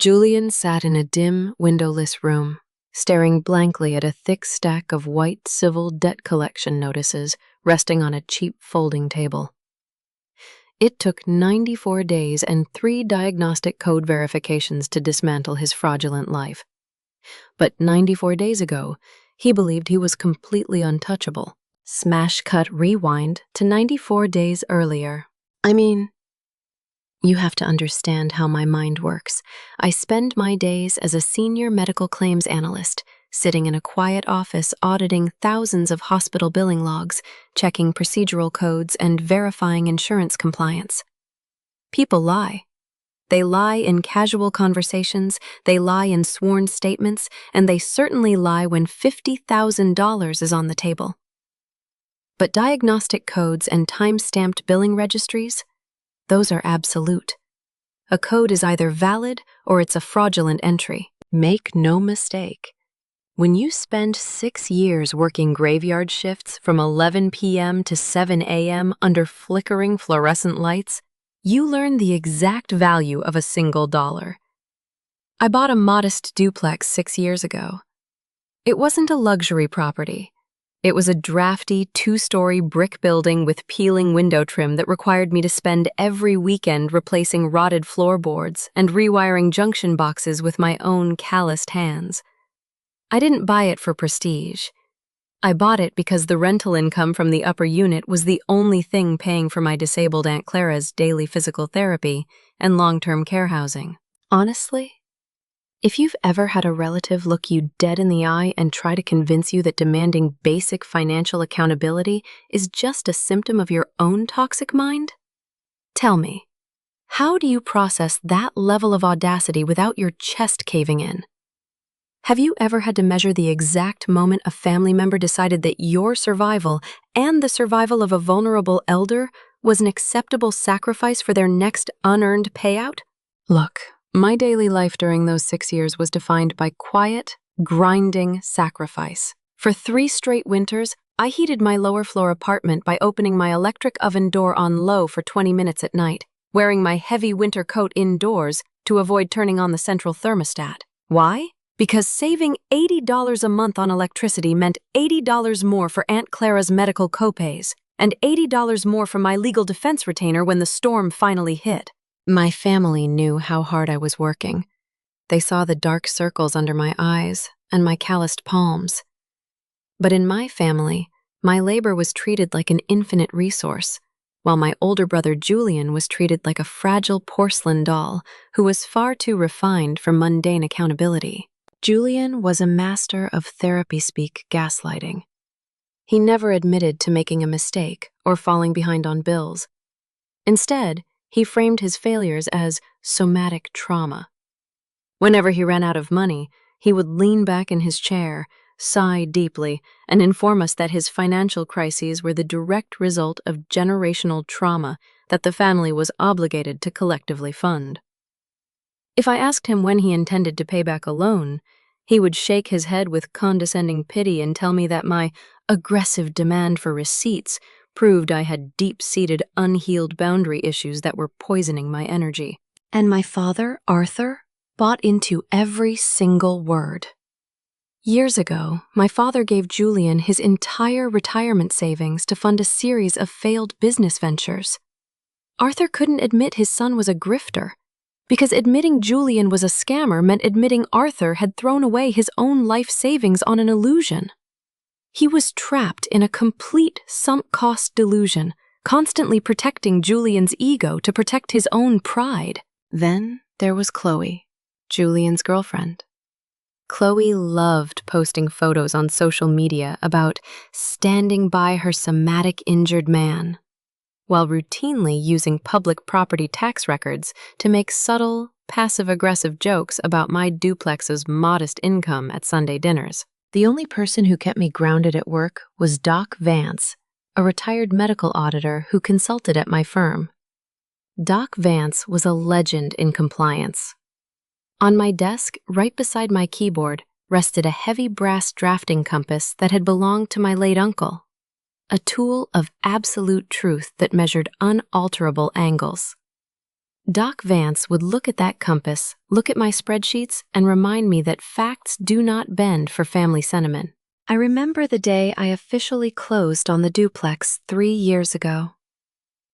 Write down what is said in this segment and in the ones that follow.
Julian sat in a dim, windowless room, staring blankly at a thick stack of white civil debt collection notices resting on a cheap folding table. It took 94 days and 3 diagnostic code verifications to dismantle his fraudulent life. But 94 days ago, he believed he was completely untouchable. Smash cut rewind to 94 days earlier. You have to understand how my mind works. I spend my days as a senior medical claims analyst, sitting in a quiet office auditing thousands of hospital billing logs, checking procedural codes, and verifying insurance compliance. People lie. They lie in casual conversations, they lie in sworn statements, and they certainly lie when $50,000 is on the table. But diagnostic codes and time-stamped billing registries, those are absolute. A code is either valid or it's a fraudulent entry. Make no mistake. When you spend 6 years working graveyard shifts from 11 p.m. to 7 a.m. under flickering fluorescent lights, you learn the exact value of a single dollar. I bought a modest duplex 6 years ago. It wasn't a luxury property. It was a drafty 2-story brick building with peeling window trim that required me to spend every weekend replacing rotted floorboards and rewiring junction boxes with my own calloused hands. I didn't buy it for prestige. I bought it because the rental income from the upper unit was the only thing paying for my disabled Aunt Clara's daily physical therapy and long-term care housing. Honestly, if you've ever had a relative look you dead in the eye and try to convince you that demanding basic financial accountability is just a symptom of your own toxic mind, tell me, how do you process that level of audacity without your chest caving in? Have you ever had to measure the exact moment a family member decided that your survival and the survival of a vulnerable elder was an acceptable sacrifice for their next unearned payout? Look, my daily life during those 6 years was defined by quiet, grinding sacrifice. For 3 straight winters, I heated my lower floor apartment by opening my electric oven door on low for 20 minutes at night, wearing my heavy winter coat indoors to avoid turning on the central thermostat. Why? Because saving $80 a month on electricity meant $80 more for Aunt Clara's medical copays and $80 more for my legal defense retainer when the storm finally hit. My family knew how hard I was working. They saw the dark circles under my eyes and my calloused palms. But in my family, my labor was treated like an infinite resource, while my older brother Julian was treated like a fragile porcelain doll who was far too refined for mundane accountability. Julian was a master of therapy-speak gaslighting. He never admitted to making a mistake or falling behind on bills. Instead, he framed his failures as somatic trauma. Whenever he ran out of money, he would lean back in his chair, sigh deeply, and inform us that his financial crises were the direct result of generational trauma that the family was obligated to collectively fund. If I asked him when he intended to pay back a loan, he would shake his head with condescending pity and tell me that my aggressive demand for receipts proved I had deep-seated, unhealed boundary issues that were poisoning my energy. And my father, Arthur, bought into every single word. Years ago, my father gave Julian his entire retirement savings to fund a series of failed business ventures. Arthur couldn't admit his son was a grifter, because admitting Julian was a scammer meant admitting Arthur had thrown away his own life savings on an illusion. He was trapped in a complete sunk-cost delusion, constantly protecting Julian's ego to protect his own pride. Then there was Chloe, Julian's girlfriend. Chloe loved posting photos on social media about standing by her somatic injured man, while routinely using public property tax records to make subtle, passive-aggressive jokes about my duplex's modest income at Sunday dinners. The only person who kept me grounded at work was Doc Vance, a retired medical auditor who consulted at my firm. Doc Vance was a legend in compliance. On my desk, right beside my keyboard, rested a heavy brass drafting compass that had belonged to my late uncle, a tool of absolute truth that measured unalterable angles. Doc Vance would look at that compass, look at my spreadsheets, and remind me that facts do not bend for family sentiment. I remember the day I officially closed on the duplex 3 years ago.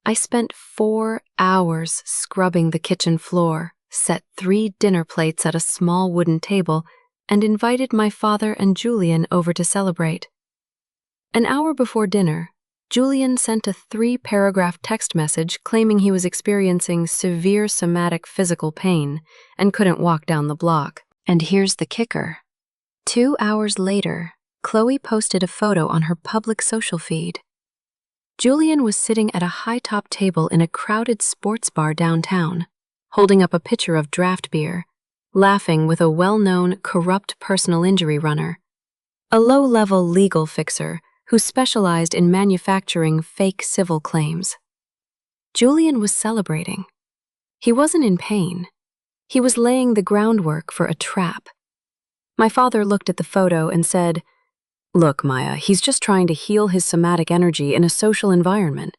I spent 4 hours scrubbing the kitchen floor, set 3 dinner plates at a small wooden table, and invited my father and Julian over to celebrate. An hour before dinner, Julian sent a 3-paragraph text message claiming he was experiencing severe somatic physical pain and couldn't walk down the block. And here's the kicker. 2 hours later, Chloe posted a photo on her public social feed. Julian was sitting at a high-top table in a crowded sports bar downtown, holding up a pitcher of draft beer, laughing with a well-known corrupt personal injury runner, a low-level legal fixer who specialized in manufacturing fake civil claims. Julian was celebrating. He wasn't in pain. He was laying the groundwork for a trap. My father looked at the photo and said, "Look, Maya, he's just trying to heal his somatic energy in a social environment.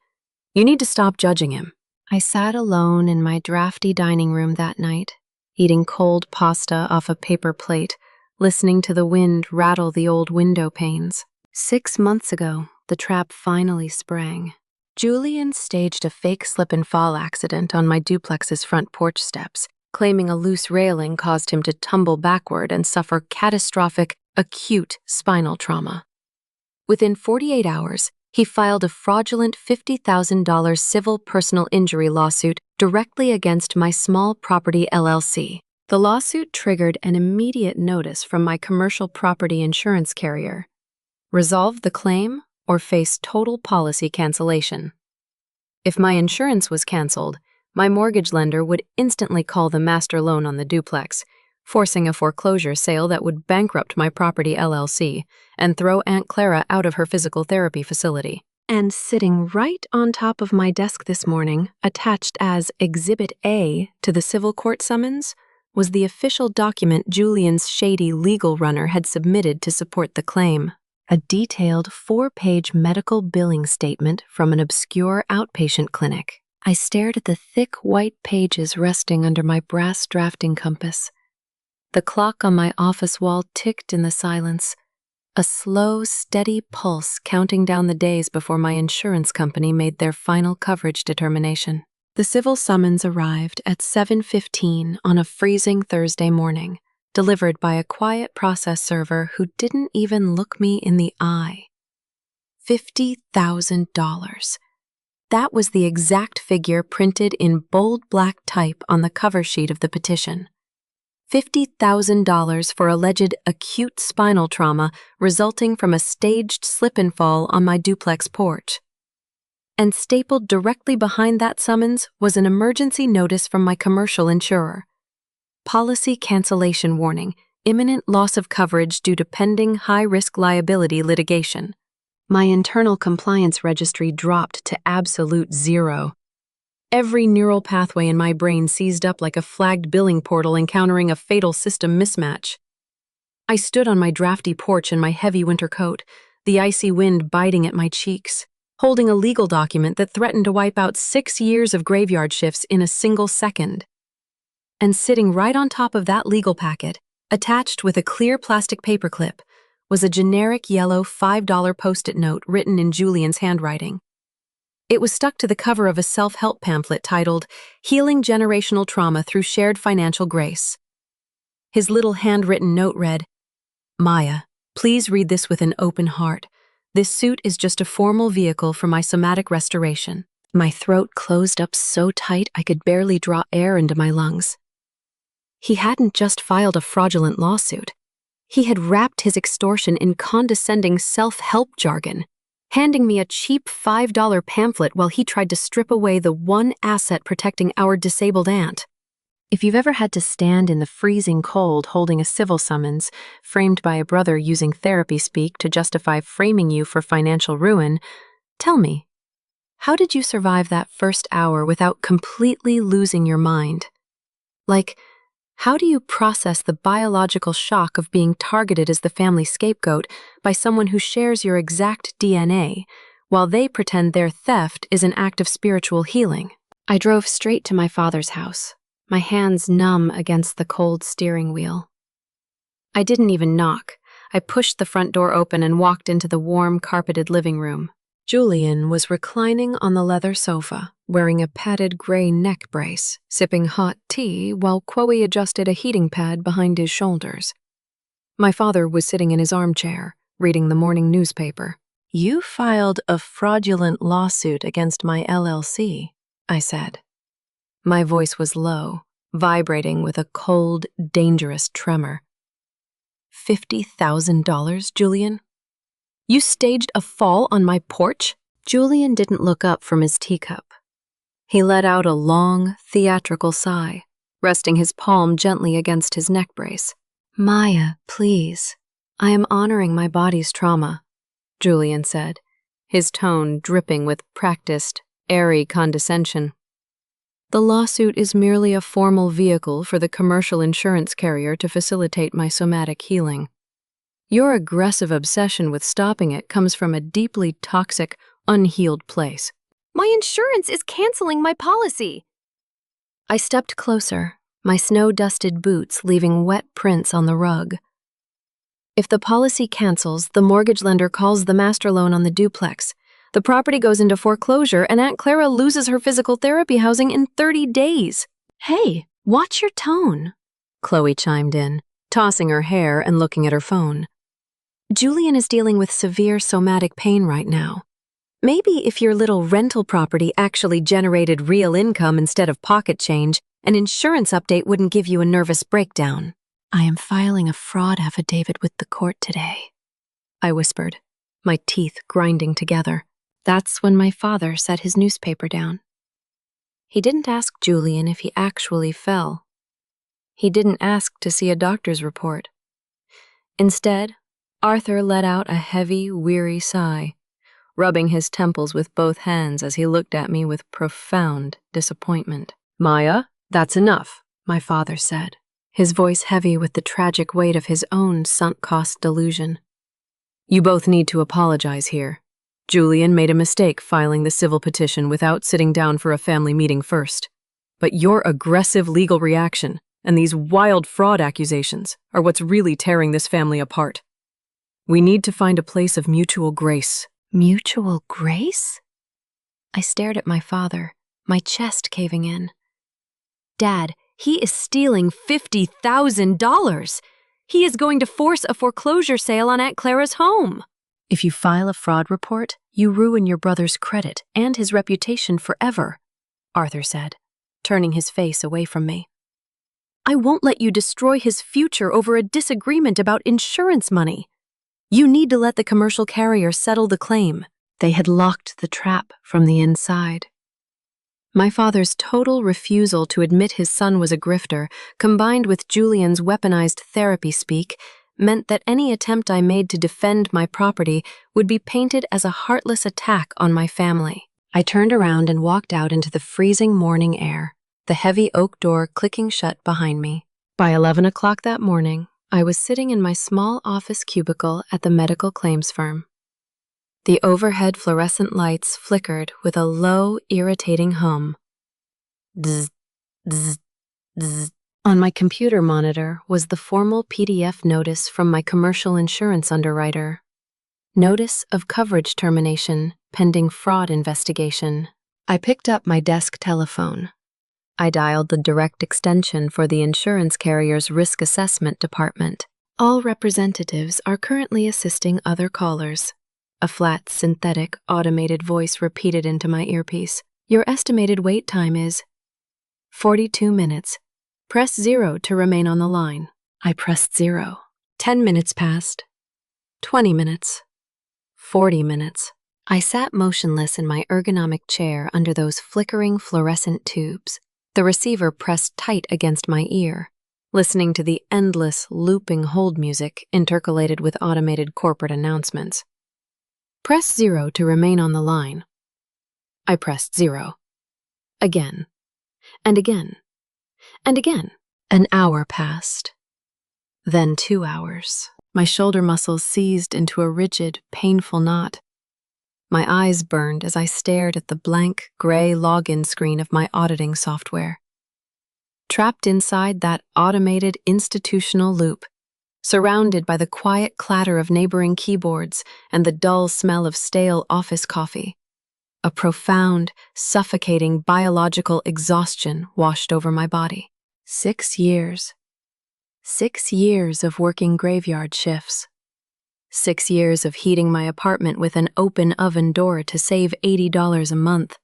You need to stop judging him." I sat alone in my drafty dining room that night, eating cold pasta off a paper plate, listening to the wind rattle the old window panes. 6 months ago, the trap finally sprang. Julian staged a fake slip-and-fall accident on my duplex's front porch steps, claiming a loose railing caused him to tumble backward and suffer catastrophic, acute spinal trauma. Within 48 hours, he filed a fraudulent $50,000 civil personal injury lawsuit directly against my small property LLC. The lawsuit triggered an immediate notice from my commercial property insurance carrier. Resolve the claim or face total policy cancellation. If my insurance was canceled, my mortgage lender would instantly call the master loan on the duplex, forcing a foreclosure sale that would bankrupt my property LLC and throw Aunt Clara out of her physical therapy facility. And sitting right on top of my desk this morning, attached as Exhibit A to the civil court summons, was the official document Julian's shady legal runner had submitted to support the claim. A detailed 4-page medical billing statement from an obscure outpatient clinic. I stared at the thick white pages resting under my brass drafting compass. The clock on my office wall ticked in the silence, a slow, steady pulse counting down the days before my insurance company made their final coverage determination. The civil summons arrived at 7:15 on a freezing Thursday morning, delivered by a quiet process server who didn't even look me in the eye. $50,000. That was the exact figure printed in bold black type on the cover sheet of the petition. $50,000 for alleged acute spinal trauma resulting from a staged slip-and-fall on my duplex porch. And stapled directly behind that summons was an emergency notice from my commercial insurer. Policy cancellation warning, imminent loss of coverage due to pending high-risk liability litigation. My internal compliance registry dropped to absolute 0. Every neural pathway in my brain seized up like a flagged billing portal encountering a fatal system mismatch. I stood on my drafty porch in my heavy winter coat, the icy wind biting at my cheeks, holding a legal document that threatened to wipe out 6 years of graveyard shifts in a single second. And sitting right on top of that legal packet, attached with a clear plastic paperclip, was a generic yellow $5 Post-it note written in Julian's handwriting. It was stuck to the cover of a self-help pamphlet titled, "Healing Generational Trauma Through Shared Financial Grace." His little handwritten note read, "Maya, please read this with an open heart. This suit is just a formal vehicle for my somatic restoration." My throat closed up so tight I could barely draw air into my lungs. He hadn't just filed a fraudulent lawsuit. He had wrapped his extortion in condescending self-help jargon, handing me a cheap $5 pamphlet while he tried to strip away the one asset protecting our disabled aunt. If you've ever had to stand in the freezing cold holding a civil summons, framed by a brother using therapy speak to justify framing you for financial ruin, tell me, how did you survive that first hour without completely losing your mind? Like, how do you process the biological shock of being targeted as the family scapegoat by someone who shares your exact DNA, while they pretend their theft is an act of spiritual healing? I drove straight to my father's house, my hands numb against the cold steering wheel. I didn't even knock. I pushed the front door open and walked into the warm, carpeted living room. Julian was reclining on the leather sofa, wearing a padded gray neck brace, sipping hot tea while Chloe adjusted a heating pad behind his shoulders. My father was sitting in his armchair, reading the morning newspaper. "You filed a fraudulent lawsuit against my LLC," I said. My voice was low, vibrating with a cold, dangerous tremor. $50,000, Julian? You staged a fall on my porch? Julian didn't look up from his teacup. He let out a long, theatrical sigh, resting his palm gently against his neck brace. "Maya, please. I am honoring my body's trauma," Julian said, his tone dripping with practiced, airy condescension. "The lawsuit is merely a formal vehicle for the commercial insurance carrier to facilitate my somatic healing. Your aggressive obsession with stopping it comes from a deeply toxic, unhealed place." "My insurance is canceling my policy." I stepped closer, my snow-dusted boots leaving wet prints on the rug. "If the policy cancels, the mortgage lender calls the master loan on the duplex. The property goes into foreclosure, and Aunt Clara loses her physical therapy housing in 30 days. "Hey, watch your tone," Chloe chimed in, tossing her hair and looking at her phone. "Julian is dealing with severe somatic pain right now. Maybe if your little rental property actually generated real income instead of pocket change, an insurance update wouldn't give you a nervous breakdown." "I am filing a fraud affidavit with the court today," I whispered, my teeth grinding together. That's when my father set his newspaper down. He didn't ask Julian if he actually fell. He didn't ask to see a doctor's report. Instead, Arthur let out a heavy, weary sigh, rubbing his temples with both hands as he looked at me with profound disappointment. "Maya, that's enough," my father said, his voice heavy with the tragic weight of his own sunk-cost delusion. "You both need to apologize here. Julian made a mistake filing the civil petition without sitting down for a family meeting first. But your aggressive legal reaction and these wild fraud accusations are what's really tearing this family apart. We need to find a place of mutual grace." "Mutual grace?" I stared at my father, my chest caving in. "Dad, he is stealing $50,000. He is going to force a foreclosure sale on Aunt Clara's home." "If you file a fraud report, you ruin your brother's credit and his reputation forever," Arthur said, turning his face away from me. "I won't let you destroy his future over a disagreement about insurance money. You need to let the commercial carrier settle the claim." They had locked the trap from the inside. My father's total refusal to admit his son was a grifter, combined with Julian's weaponized therapy speak, meant that any attempt I made to defend my property would be painted as a heartless attack on my family. I turned around and walked out into the freezing morning air, the heavy oak door clicking shut behind me. By 11 o'clock that morning, I was sitting in my small office cubicle at the medical claims firm. The overhead fluorescent lights flickered with a low, irritating hum. Zzz, zzz, zzz. On my computer monitor was the formal PDF notice from my commercial insurance underwriter. Notice of coverage termination pending fraud investigation. I picked up my desk telephone. I dialed the direct extension for the insurance carrier's risk assessment department. "All representatives are currently assisting other callers." A flat, synthetic, automated voice repeated into my earpiece. "Your estimated wait time is 42 minutes. Press 0 to remain on the line." I pressed 0. 10 minutes passed. 20 minutes. 40 minutes. I sat motionless in my ergonomic chair under those flickering fluorescent tubes, the receiver pressed tight against my ear, listening to the endless, looping hold music intercalated with automated corporate announcements. "Press 0 to remain on the line." I pressed 0. Again. And again. And again. An hour passed. Then 2 hours. My shoulder muscles seized into a rigid, painful knot. My eyes burned as I stared at the blank, gray login screen of my auditing software. Trapped inside that automated institutional loop, surrounded by the quiet clatter of neighboring keyboards and the dull smell of stale office coffee, a profound, suffocating biological exhaustion washed over my body. 6 years. 6 years of working graveyard shifts. 6 years of heating my apartment with an open oven door to save $80 a month.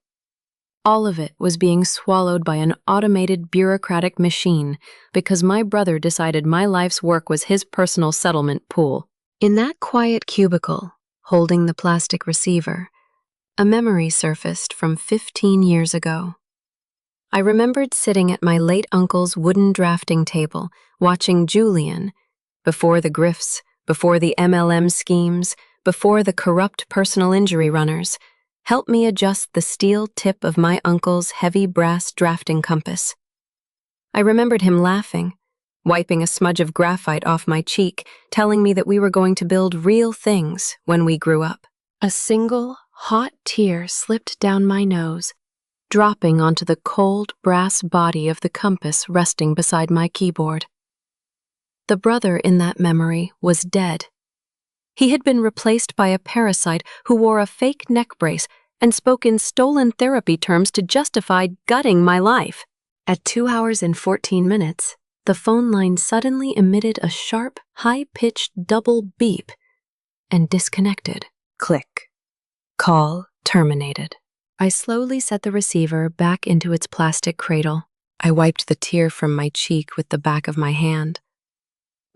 All of it was being swallowed by an automated bureaucratic machine because my brother decided my life's work was his personal settlement pool. In that quiet cubicle, holding the plastic receiver, a memory surfaced from 15 years ago. I remembered sitting at my late uncle's wooden drafting table, watching Julian, before the grifts, before the MLM schemes, before the corrupt personal injury runners, help me adjust the steel tip of my uncle's heavy brass drafting compass. I remembered him laughing, wiping a smudge of graphite off my cheek, telling me that we were going to build real things when we grew up. A single, hot tear slipped down my nose, dropping onto the cold brass body of the compass resting beside my keyboard. The brother in that memory was dead. He had been replaced by a parasite who wore a fake neck brace and spoke in stolen therapy terms to justify gutting my life. At 2 hours and 14 minutes, the phone line suddenly emitted a sharp, high-pitched double beep and disconnected. Click. Call terminated. I slowly set the receiver back into its plastic cradle. I wiped the tear from my cheek with the back of my hand.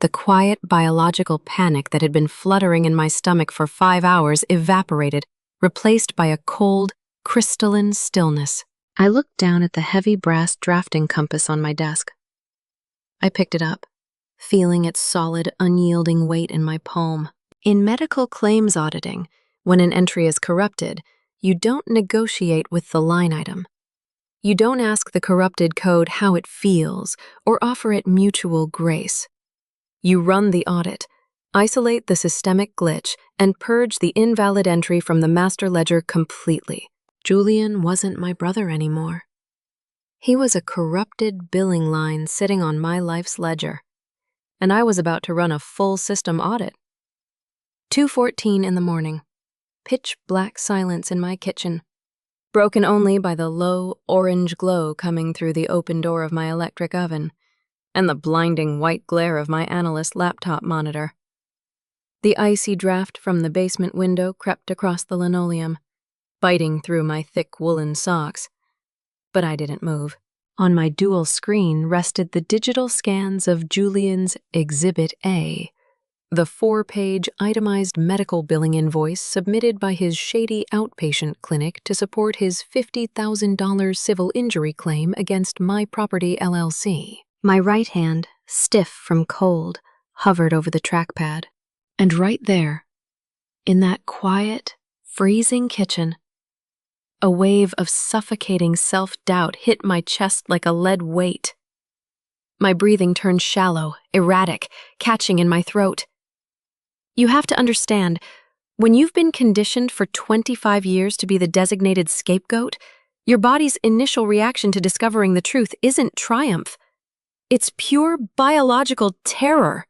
The quiet biological panic that had been fluttering in my stomach for 5 hours evaporated, replaced by a cold, crystalline stillness. I looked down at the heavy brass drafting compass on my desk. I picked it up, feeling its solid, unyielding weight in my palm. In medical claims auditing, when an entry is corrupted, you don't negotiate with the line item. You don't ask the corrupted code how it feels or offer it mutual grace. You run the audit, isolate the systemic glitch, and purge the invalid entry from the master ledger completely. Julian wasn't my brother anymore. He was a corrupted billing line sitting on my life's ledger, and I was about to run a full system audit. 2:14 in the morning. Pitch black silence in my kitchen, broken only by the low orange glow coming through the open door of my electric oven and the blinding white glare of my analyst laptop monitor. The icy draft from the basement window crept across the linoleum, biting through my thick woolen socks. But I didn't move. On my dual screen rested the digital scans of Julian's Exhibit A, the 4-page itemized medical billing invoice submitted by his shady outpatient clinic to support his $50,000 civil injury claim against My Property LLC. My right hand, stiff from cold, hovered over the trackpad. And right there, in that quiet, freezing kitchen, a wave of suffocating self-doubt hit my chest like a lead weight. My breathing turned shallow, erratic, catching in my throat. You have to understand, when you've been conditioned for 25 years to be the designated scapegoat, your body's initial reaction to discovering the truth isn't triumph. It's pure biological terror.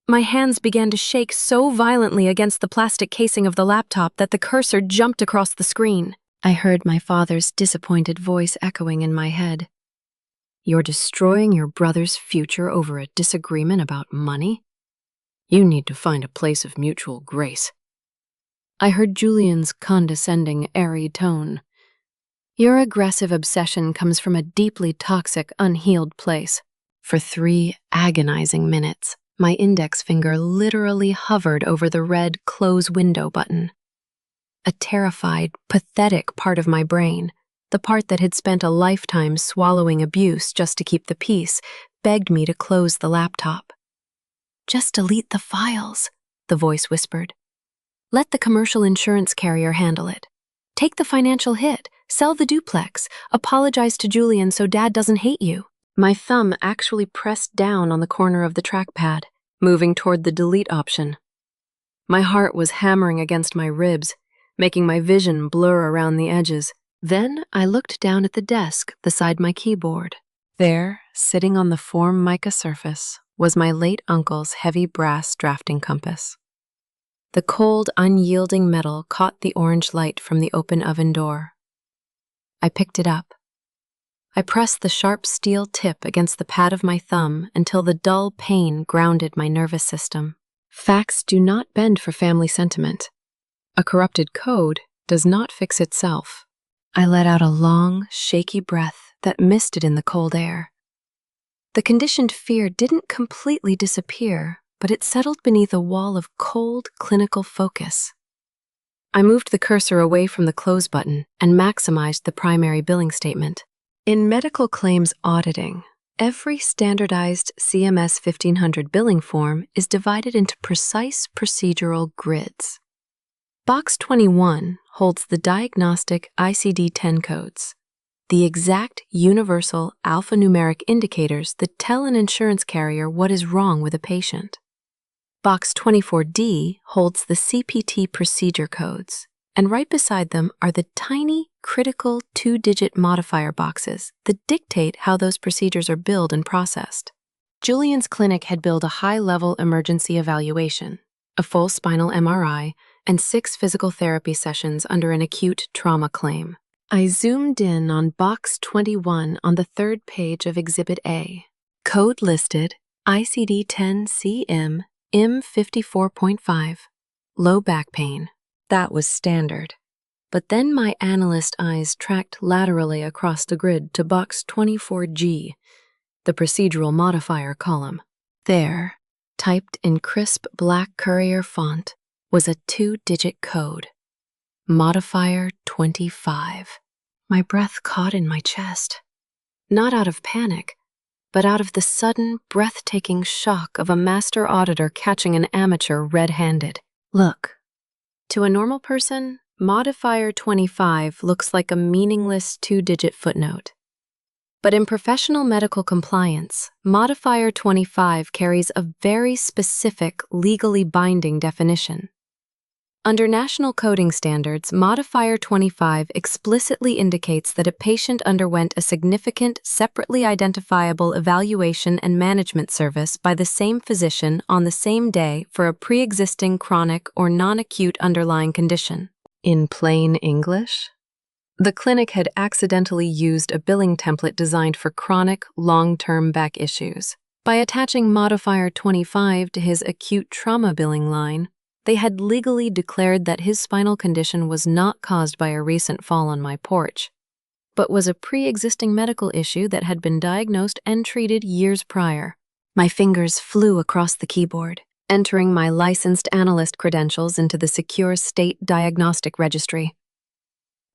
My hands began to shake so violently against the plastic casing of the laptop that the cursor jumped across the screen. I heard my father's disappointed voice echoing in my head. You're destroying your brother's future over a disagreement about money? You need to find a place of mutual grace. I heard Julian's condescending, airy tone. Your aggressive obsession comes from a deeply toxic, unhealed place. For 3 agonizing minutes, my index finger literally hovered over the red close window button. A terrified, pathetic part of my brain, the part that had spent a lifetime swallowing abuse just to keep the peace, begged me to close the laptop. Just delete the files, the voice whispered. Let the commercial insurance carrier handle it. Take the financial hit, sell the duplex, apologize to Julian so Dad doesn't hate you. My thumb actually pressed down on the corner of the trackpad, moving toward the delete option. My heart was hammering against my ribs, making my vision blur around the edges. Then I looked down at the desk beside my keyboard. There, sitting on the form mica surface, was my late uncle's heavy brass drafting compass. The cold, unyielding metal caught the orange light from the open oven door. I picked it up. I pressed the sharp steel tip against the pad of my thumb until the dull pain grounded my nervous system. Facts do not bend for family sentiment. A corrupted code does not fix itself. I let out a long, shaky breath that misted in the cold air. The conditioned fear didn't completely disappear, but it settled beneath a wall of cold, clinical focus. I moved the cursor away from the close button and maximized the primary billing statement. In medical claims auditing, every standardized CMS 1500 billing form is divided into precise procedural grids. Box 21 holds the diagnostic ICD-10 codes, the exact universal alphanumeric indicators that tell an insurance carrier what is wrong with a patient. Box 24D holds the CPT procedure codes, and right beside them are the tiny, critical 2-digit modifier boxes that dictate how those procedures are billed and processed. Julian's clinic had billed a high-level emergency evaluation, a full spinal MRI, and 6 physical therapy sessions under an acute trauma claim. I zoomed in on box 21 on the third page of Exhibit A. Code listed ICD-10-CM M54.5. Low back pain. That was standard. But then my analyst eyes tracked laterally across the grid to box 24G, the procedural modifier column. There, typed in crisp black courier font, was a 2-digit code. Modifier 25. My breath caught in my chest. Not out of panic, but out of the sudden, breathtaking shock of a master auditor catching an amateur red-handed. Look, to a normal person, Modifier 25 looks like a meaningless 2-digit footnote. But in professional medical compliance, Modifier 25 carries a very specific, legally binding definition. Under national coding standards, Modifier 25 explicitly indicates that a patient underwent a significant, separately identifiable evaluation and management service by the same physician on the same day for a pre-existing chronic or non-acute underlying condition. In plain English, the clinic had accidentally used a billing template designed for chronic, long-term back issues. By attaching Modifier 25 to his acute trauma billing line, they had legally declared that his spinal condition was not caused by a recent fall on my porch, but was a pre-existing medical issue that had been diagnosed and treated years prior. My fingers flew across the keyboard, entering my licensed analyst credentials into the secure state diagnostic registry.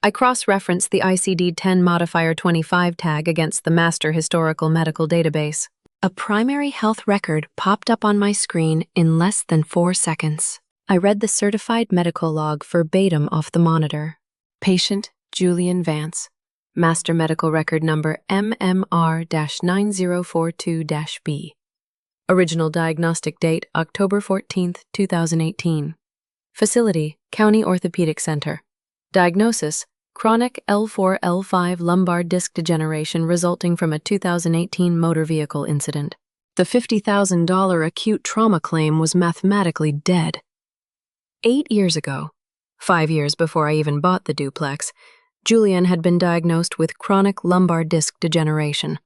I cross-referenced the ICD-10 Modifier 25 tag against the Master Historical Medical Database. A primary health record popped up on my screen in less than 4 seconds. I read the certified medical log verbatim off the monitor. Patient Julian Vance. Master Medical Record Number MMR-9042-B. Original diagnostic date October 14, 2018. Facility County Orthopedic Center. Diagnosis chronic L4-L5 lumbar disc degeneration resulting from a 2018 motor vehicle incident. The $50,000 acute trauma claim was mathematically dead. 8 years ago, 5 years before I even bought the duplex, Julian had been diagnosed with chronic lumbar disc degeneration.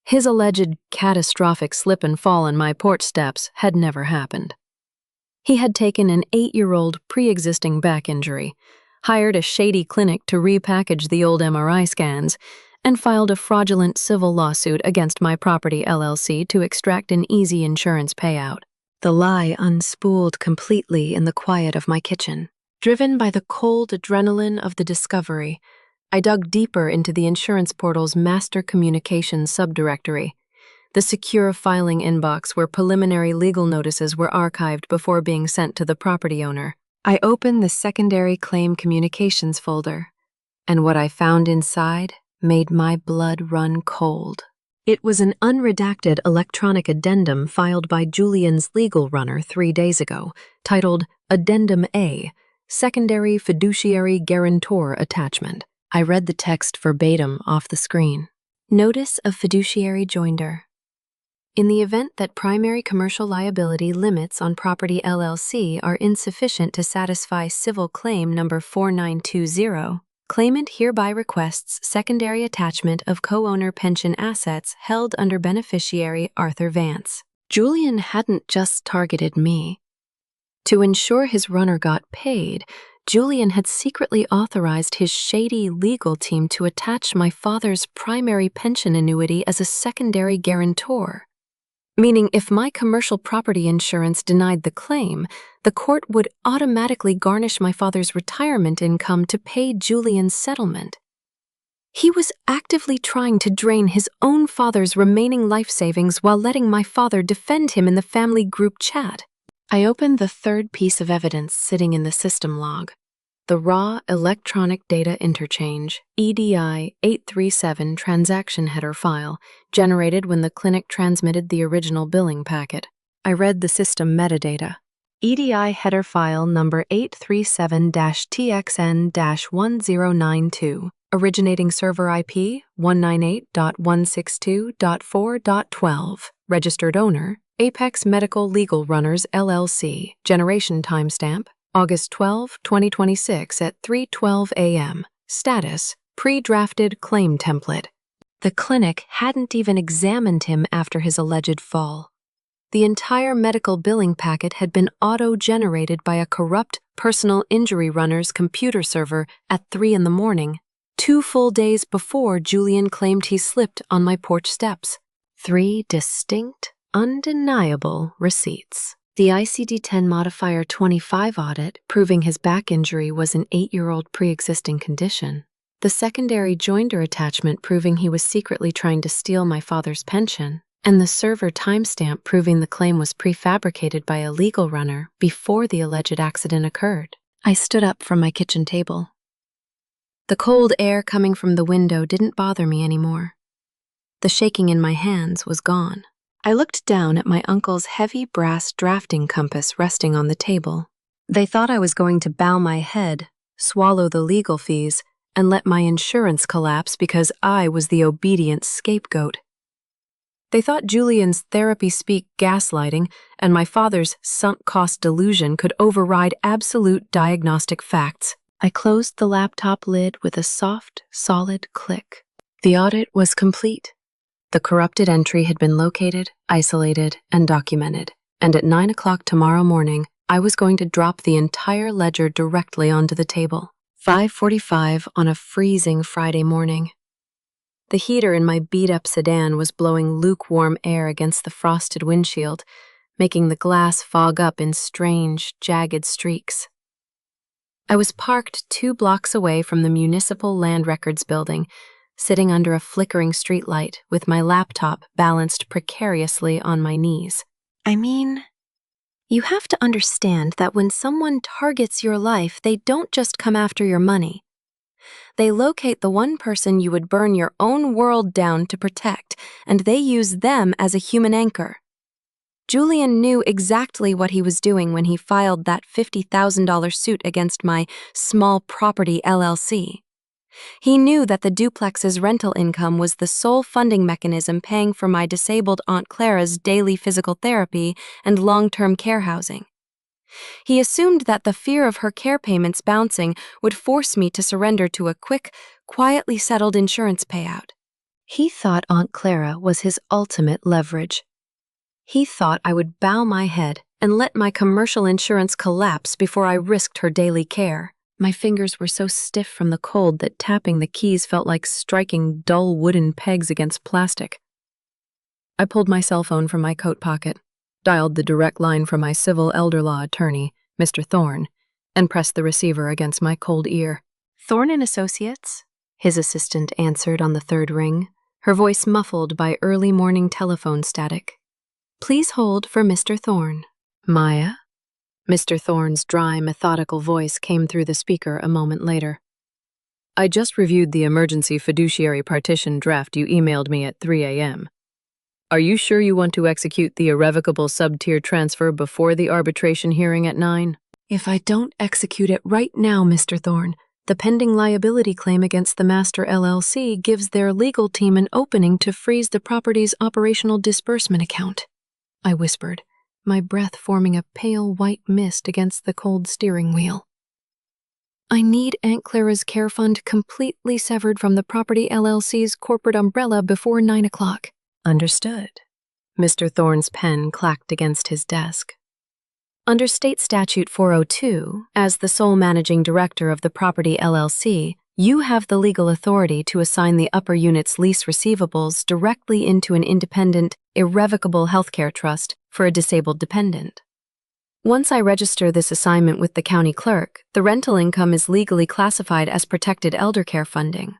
His alleged catastrophic slip and fall on my porch steps had never happened. He had taken an 8-year-old pre-existing back injury, hired a shady clinic to repackage the old MRI scans, and filed a fraudulent civil lawsuit against my property LLC to extract an easy insurance payout. The lie unspooled completely in the quiet of my kitchen. Driven by the cold adrenaline of the discovery, I dug deeper into the insurance portal's master communications subdirectory, the secure filing inbox where preliminary legal notices were archived before being sent to the property owner. I opened the secondary claim communications folder, and what I found inside made my blood run cold. It was an unredacted electronic addendum filed by Julian's legal runner 3 days ago, titled Addendum A, Secondary fiduciary guarantor attachment. I read the text verbatim off the screen. Notice of fiduciary joinder. In the event that primary commercial liability limits on property LLC are insufficient to satisfy civil claim number 4920, claimant hereby requests secondary attachment of co-owner pension assets held under beneficiary Arthur Vance. Julian hadn't just targeted me. To ensure his runner got paid, Julian had secretly authorized his shady legal team to attach my father's primary pension annuity as a secondary guarantor, meaning if my commercial property insurance denied the claim, the court would automatically garnish my father's retirement income to pay Julian's settlement. He was actively trying to drain his own father's remaining life savings while letting my father defend him in the family group chat. I opened the third piece of evidence sitting in the system log, the raw electronic data interchange, EDI 837 transaction header file, generated when the clinic transmitted the original billing packet. I read the system metadata. EDI header file number 837-TXN-1092, originating server IP 198.162.4.12, registered owner, Apex Medical Legal Runners LLC, generation timestamp, August 12, 2026 at 3:12 a.m. Status, pre-drafted claim template. The clinic hadn't even examined him after his alleged fall. The entire medical billing packet had been auto-generated by a corrupt personal injury runner's computer server at 3 in the morning, 2 full days before Julian claimed he slipped on my porch steps. 3 distinct, undeniable receipts. The ICD-10 modifier 25 audit proving his back injury was an 8-year-old pre-existing condition. The secondary joinder attachment proving he was secretly trying to steal my father's pension, and the server timestamp proving the claim was prefabricated by a legal runner before the alleged accident occurred. I stood up from my kitchen table. The cold air coming from the window didn't bother me anymore. The shaking in my hands was gone. I looked down at my uncle's heavy brass drafting compass resting on the table. They thought I was going to bow my head, swallow the legal fees, and let my insurance collapse because I was the obedient scapegoat. They thought Julian's therapy-speak gaslighting and my father's sunk-cost delusion could override absolute diagnostic facts. I closed the laptop lid with a soft, solid click. The audit was complete. The corrupted entry had been located, isolated, and documented, and at 9 o'clock tomorrow morning, I was going to drop the entire ledger directly onto the table. 5:45 on a freezing Friday morning. The heater in my beat-up sedan was blowing lukewarm air against the frosted windshield, making the glass fog up in strange, jagged streaks. I was parked 2 blocks away from the Municipal Land Records building, sitting under a flickering streetlight with my laptop balanced precariously on my knees. I mean, you have to understand that when someone targets your life, they don't just come after your money. They locate the one person you would burn your own world down to protect, and they use them as a human anchor. Julian knew exactly what he was doing when he filed that $50,000 suit against my small property LLC. He knew that the duplex's rental income was the sole funding mechanism paying for my disabled Aunt Clara's daily physical therapy and long-term care housing. He assumed that the fear of her care payments bouncing would force me to surrender to a quick, quietly settled insurance payout. He thought Aunt Clara was his ultimate leverage. He thought I would bow my head and let my commercial insurance collapse before I risked her daily care. My fingers were so stiff from the cold that tapping the keys felt like striking dull wooden pegs against plastic. I pulled my cell phone from my coat pocket, dialed the direct line from my civil elder law attorney, Mr. Thorne, and pressed the receiver against my cold ear. "Thorne and Associates?" his assistant answered on the 3rd ring, her voice muffled by early morning telephone static. "Please hold for Mr. Thorne." "Maya?" Mr. Thorne's dry, methodical voice came through the speaker a moment later. "I just reviewed the emergency fiduciary partition draft you emailed me at 3 a.m. Are you sure you want to execute the irrevocable sub-tier transfer before the arbitration hearing at 9? If I don't execute it right now, Mr. Thorne, the pending liability claim against the Master LLC gives their legal team an opening to freeze the property's operational disbursement account, I whispered, my breath forming a pale white mist against the cold steering wheel. I need Aunt Clara's care fund completely severed from the property LLC's corporate umbrella before 9 o'clock. Understood. Mr. Thorne's pen clacked against his desk. Under State Statute 402, as the sole managing director of the property LLC, you have the legal authority to assign the upper unit's lease receivables directly into an independent, irrevocable healthcare trust for a disabled dependent. Once I register this assignment with the county clerk, the rental income is legally classified as protected eldercare funding.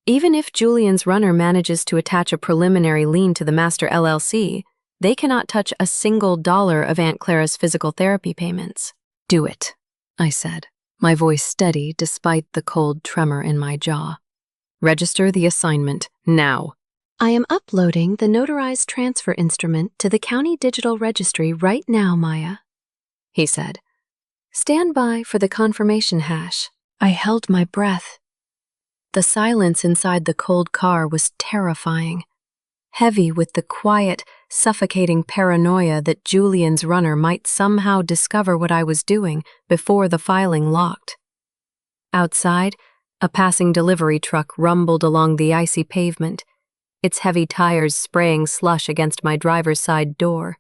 Even if Julian's runner manages to attach a preliminary lien to the Master LLC, they cannot touch a single dollar of Aunt Clara's physical therapy payments. Do it, I said, my voice steady despite the cold tremor in my jaw. Register the assignment now. I am uploading the notarized transfer instrument to the county digital registry right now, Maya, he said. Stand by for the confirmation hash. I held my breath. The silence inside the cold car was terrifying, heavy with the quiet, suffocating paranoia that Julian's runner might somehow discover what I was doing before the filing locked. Outside, a passing delivery truck rumbled along the icy pavement, its heavy tires spraying slush against my driver's side door.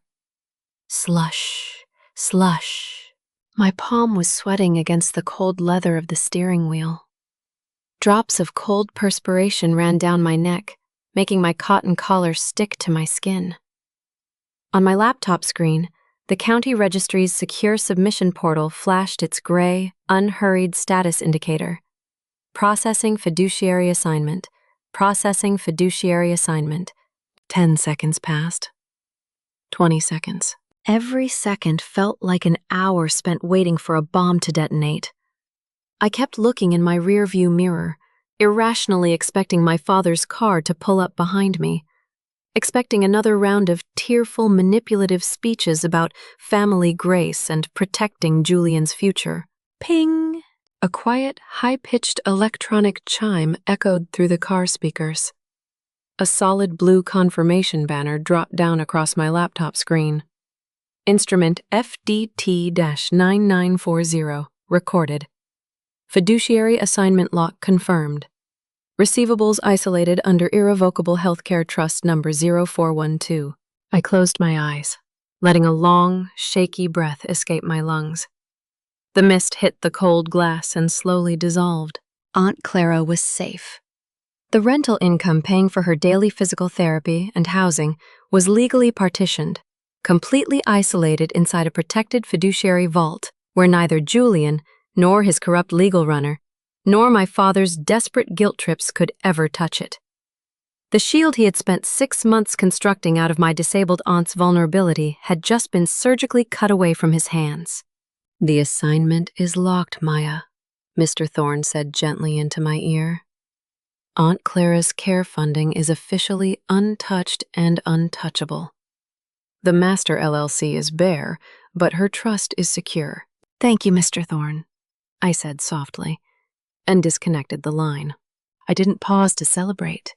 Slush, slush. My palm was sweating against the cold leather of the steering wheel. Drops of cold perspiration ran down my neck, making my cotton collar stick to my skin. On my laptop screen, the county registry's secure submission portal flashed its gray, unhurried status indicator. Processing fiduciary assignment. Processing fiduciary assignment. 10 seconds passed. 20 seconds. Every second felt like an hour spent waiting for a bomb to detonate. I kept looking in my rearview mirror, irrationally expecting my father's car to pull up behind me, expecting another round of tearful, manipulative speeches about family grace and protecting Julian's future. Ping! A quiet, high-pitched electronic chime echoed through the car speakers. A solid blue confirmation banner dropped down across my laptop screen. Instrument FDT-9940, recorded. Fiduciary assignment lock confirmed. Receivables isolated under Irrevocable Healthcare Trust number 0412. I closed my eyes, letting a long, shaky breath escape my lungs. The mist hit the cold glass and slowly dissolved. Aunt Clara was safe. The rental income paying for her daily physical therapy and housing was legally partitioned, completely isolated inside a protected fiduciary vault where neither Julian nor his corrupt legal runner, nor my father's desperate guilt trips could ever touch it. The shield he had spent 6 months constructing out of my disabled aunt's vulnerability had just been surgically cut away from his hands. The assignment is locked, Maya, Mr. Thorne said gently into my ear. Aunt Clara's care funding is officially untouched and untouchable. The Master LLC is bare, but her trust is secure. Thank you, Mr. Thorne, I said softly, and disconnected the line. I didn't pause to celebrate.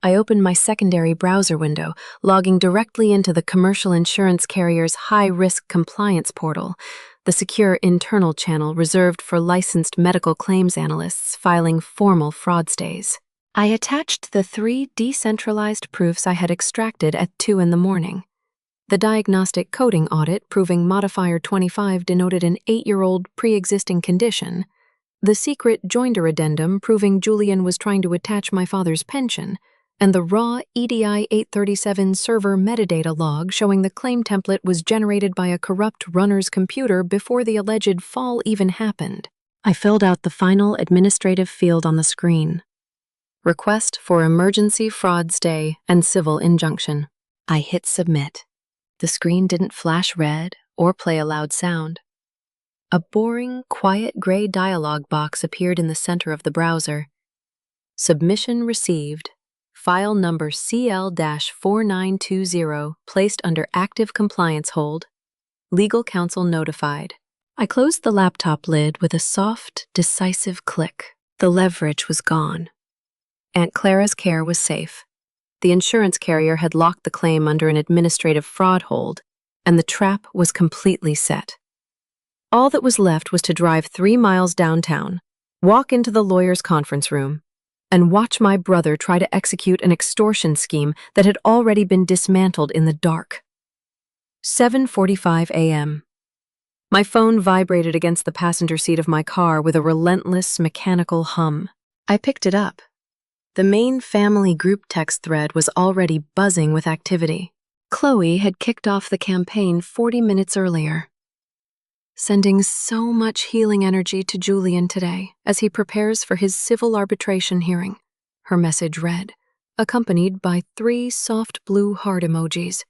I opened my secondary browser window, logging directly into the commercial insurance carrier's high-risk compliance portal, the secure internal channel reserved for licensed medical claims analysts filing formal fraud stays. I attached the 3 decentralized proofs I had extracted at 2 in the morning. The diagnostic coding audit proving modifier 25 denoted an 8-year-old pre-existing condition, the secret joinder addendum proving Julian was trying to attach my father's pension, and the raw EDI 837 server metadata log showing the claim template was generated by a corrupt runner's computer before the alleged fall even happened. I filled out the final administrative field on the screen. Request for emergency fraud stay and civil injunction. I hit submit. The screen didn't flash red or play a loud sound. A boring, quiet gray dialog box appeared in the center of the browser. Submission received. File number CL-4920 placed under active compliance hold. Legal counsel notified. I closed the laptop lid with a soft, decisive click. The leverage was gone. Aunt Clara's care was safe. The insurance carrier had locked the claim under an administrative fraud hold, and the trap was completely set. All that was left was to drive 3 miles downtown, walk into the lawyer's conference room, and watch my brother try to execute an extortion scheme that had already been dismantled in the dark. 7:45 a.m. My phone vibrated against the passenger seat of my car with a relentless, mechanical hum. I picked it up. The main family group text thread was already buzzing with activity. Chloe had kicked off the campaign 40 minutes earlier, sending so much healing energy to Julian today as he prepares for his civil arbitration hearing. Her message read, accompanied by 3 soft blue heart emojis.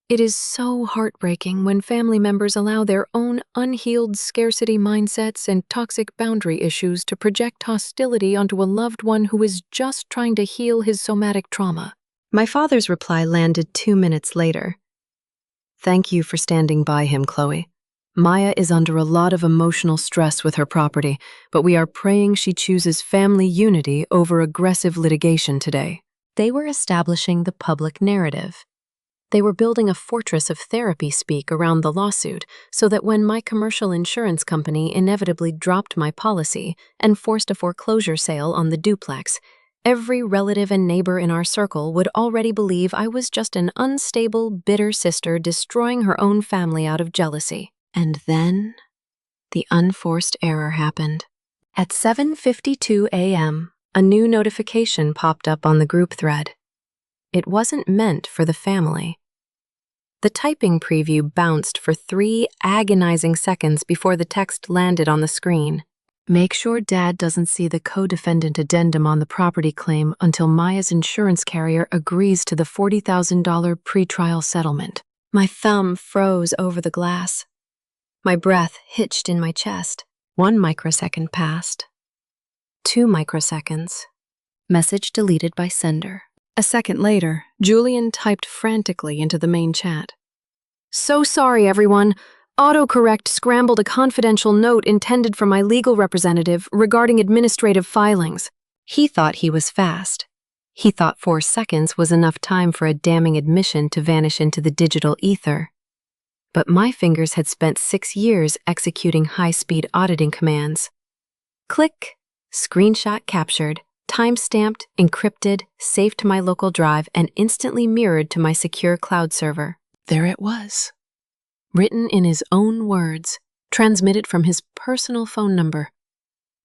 It is so heartbreaking when family members allow their own unhealed scarcity mindsets and toxic boundary issues to project hostility onto a loved one who is just trying to heal his somatic trauma. My father's reply landed 2 minutes later. Thank you for standing by him, Chloe. Maya is under a lot of emotional stress with her property, but we are praying she chooses family unity over aggressive litigation today. They were establishing the public narrative. They were building a fortress of therapy speak around the lawsuit so that when my commercial insurance company inevitably dropped my policy and forced a foreclosure sale on the duplex, every relative and neighbor in our circle would already believe I was just an unstable, bitter sister destroying her own family out of jealousy. And then, the unforced error happened. At 7:52 a.m., a new notification popped up on the group thread. It wasn't meant for the family. The typing preview bounced for 3 agonizing seconds before the text landed on the screen. Make sure Dad doesn't see the co-defendant addendum on the property claim until Maya's insurance carrier agrees to the $40,000 pretrial settlement. My thumb froze over the glass. My breath hitched in my chest. 1 microsecond passed. 2 microseconds. Message deleted by sender. A second later, Julian typed frantically into the main chat. So sorry, everyone. Autocorrect scrambled a confidential note intended for my legal representative regarding administrative filings. He thought he was fast. He thought 4 seconds was enough time for a damning admission to vanish into the digital ether. But my fingers had spent 6 years executing high-speed auditing commands. Click, screenshot captured, time-stamped, encrypted, saved to my local drive, and instantly mirrored to my secure cloud server. There it was. Written in his own words, transmitted from his personal phone number.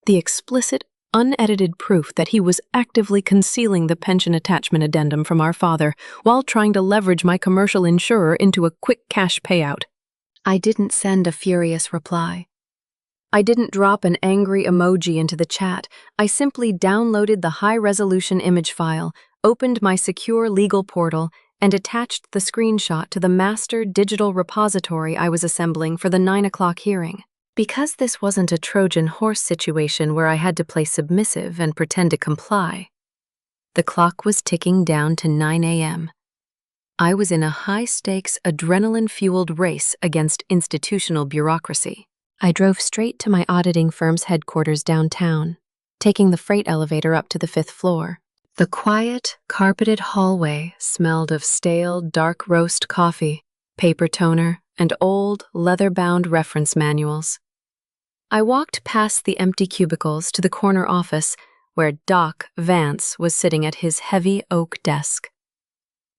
The explicit, unedited proof that he was actively concealing the pension attachment addendum from our father while trying to leverage my commercial insurer into a quick cash payout. I didn't send a furious reply. I didn't drop an angry emoji into the chat. I simply downloaded the high-resolution image file, opened my secure legal portal, and attached the screenshot to the master digital repository I was assembling for the 9 o'clock hearing. Because this wasn't a Trojan horse situation where I had to play submissive and pretend to comply, the clock was ticking down to 9 a.m. I was in a high-stakes, adrenaline-fueled race against institutional bureaucracy. I drove straight to my auditing firm's headquarters downtown, taking the freight elevator up to the 5th floor. The quiet, carpeted hallway smelled of stale, dark roast coffee, paper toner, and old, leather-bound reference manuals. I walked past the empty cubicles to the corner office where Doc Vance was sitting at his heavy oak desk.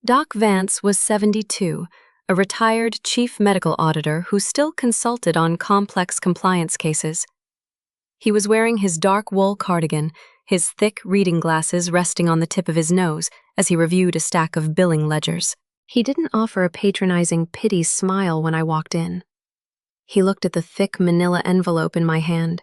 Doc Vance was 72, a retired chief medical auditor who still consulted on complex compliance cases. He was wearing his dark wool cardigan, his thick reading glasses resting on the tip of his nose as he reviewed a stack of billing ledgers. He didn't offer a patronizing pity smile when I walked in. He looked at the thick manila envelope in my hand,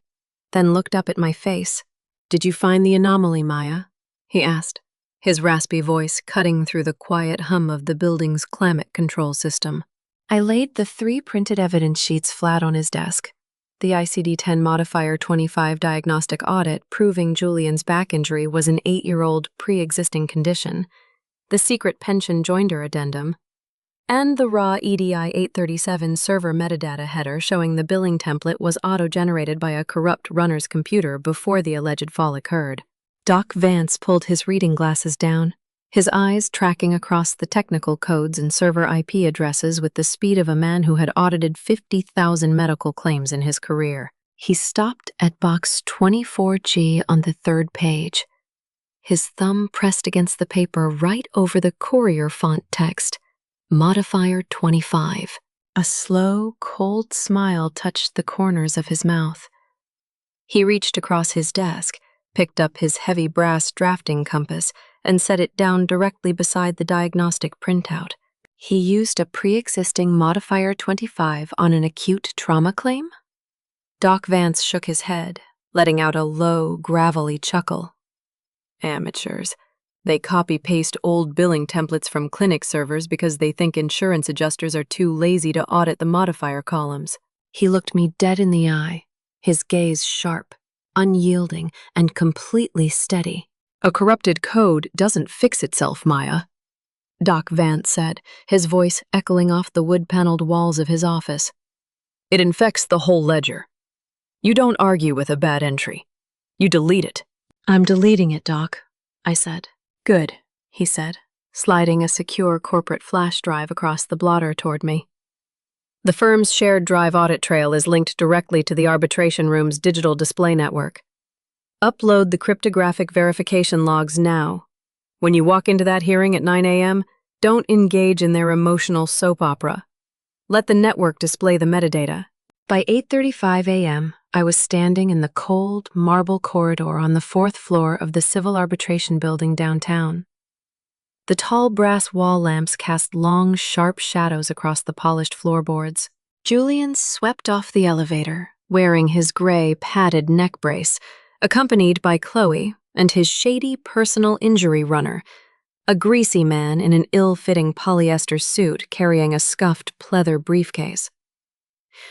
then looked up at my face. "Did you find the anomaly, Maya?" he asked, his raspy voice cutting through the quiet hum of the building's climate control system. I laid the 3 printed evidence sheets flat on his desk. The ICD-10 Modifier 25 diagnostic audit proving Julian's back injury was an 8-year-old pre-existing condition, the secret pension joinder addendum, and the raw EDI 837 server metadata header showing the billing template was auto-generated by a corrupt runner's computer before the alleged fall occurred. Doc Vance pulled his reading glasses down, his eyes tracking across the technical codes and server IP addresses with the speed of a man who had audited 50,000 medical claims in his career. He stopped at box 24G on the third page, his thumb pressed against the paper right over the courier font text, Modifier 25. A slow, cold smile touched the corners of his mouth. He reached across his desk, picked up his heavy brass drafting compass, and set it down directly beside the diagnostic printout. He used a pre-existing Modifier 25 on an acute trauma claim? Doc Vance shook his head, letting out a low, gravelly chuckle. Amateurs. They copy-paste old billing templates from clinic servers because they think insurance adjusters are too lazy to audit the modifier columns. He looked me dead in the eye, his gaze sharp, unyielding, and completely steady. A corrupted code doesn't fix itself, Maya, Doc Vance said, his voice echoing off the wood-paneled walls of his office. It infects the whole ledger. You don't argue with a bad entry. You delete it. I'm deleting it, Doc, I said. Good, he said, sliding a secure corporate flash drive across the blotter toward me. The firm's shared drive audit trail is linked directly to the arbitration room's digital display network. Upload the cryptographic verification logs now. When you walk into that hearing at 9 a.m., don't engage in their emotional soap opera. Let the network display the metadata. By 8:35 a.m., I was standing in the cold, marble corridor on the 4th floor of the Civil Arbitration Building downtown. The tall brass wall lamps cast long, sharp shadows across the polished floorboards. Julian swept off the elevator, wearing his gray, padded neck brace, accompanied by Chloe and his shady personal injury runner, a greasy man in an ill-fitting polyester suit carrying a scuffed pleather briefcase.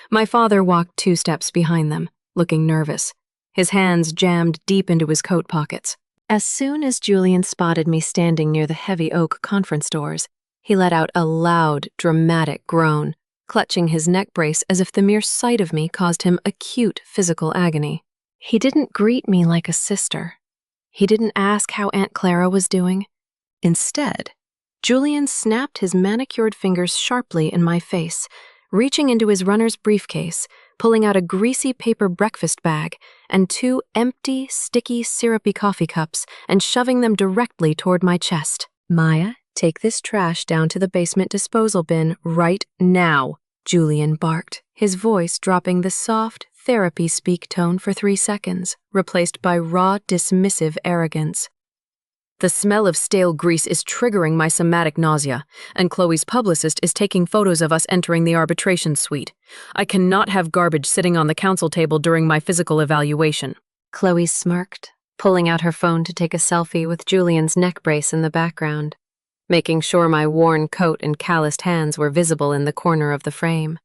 My father walked 2 steps behind them, looking nervous, his hands jammed deep into his coat pockets. As soon as Julian spotted me standing near the heavy oak conference doors, he let out a loud, dramatic groan, clutching his neck brace as if the mere sight of me caused him acute physical agony. He didn't greet me like a sister. He didn't ask how Aunt Clara was doing. Instead, Julian snapped his manicured fingers sharply in my face, reaching into his runner's briefcase, pulling out a greasy paper breakfast bag and 2 empty, sticky, syrupy coffee cups and shoving them directly toward my chest. Maya, take this trash down to the basement disposal bin right now, Julian barked, his voice dropping the soft, therapy speak tone for 3 seconds, replaced by raw, dismissive arrogance. The smell of stale grease is triggering my somatic nausea, and Chloe's publicist is taking photos of us entering the arbitration suite. I cannot have garbage sitting on the counsel table during my physical evaluation. Chloe smirked, pulling out her phone to take a selfie with Julian's neck brace in the background, making sure my worn coat and calloused hands were visible in the corner of the frame.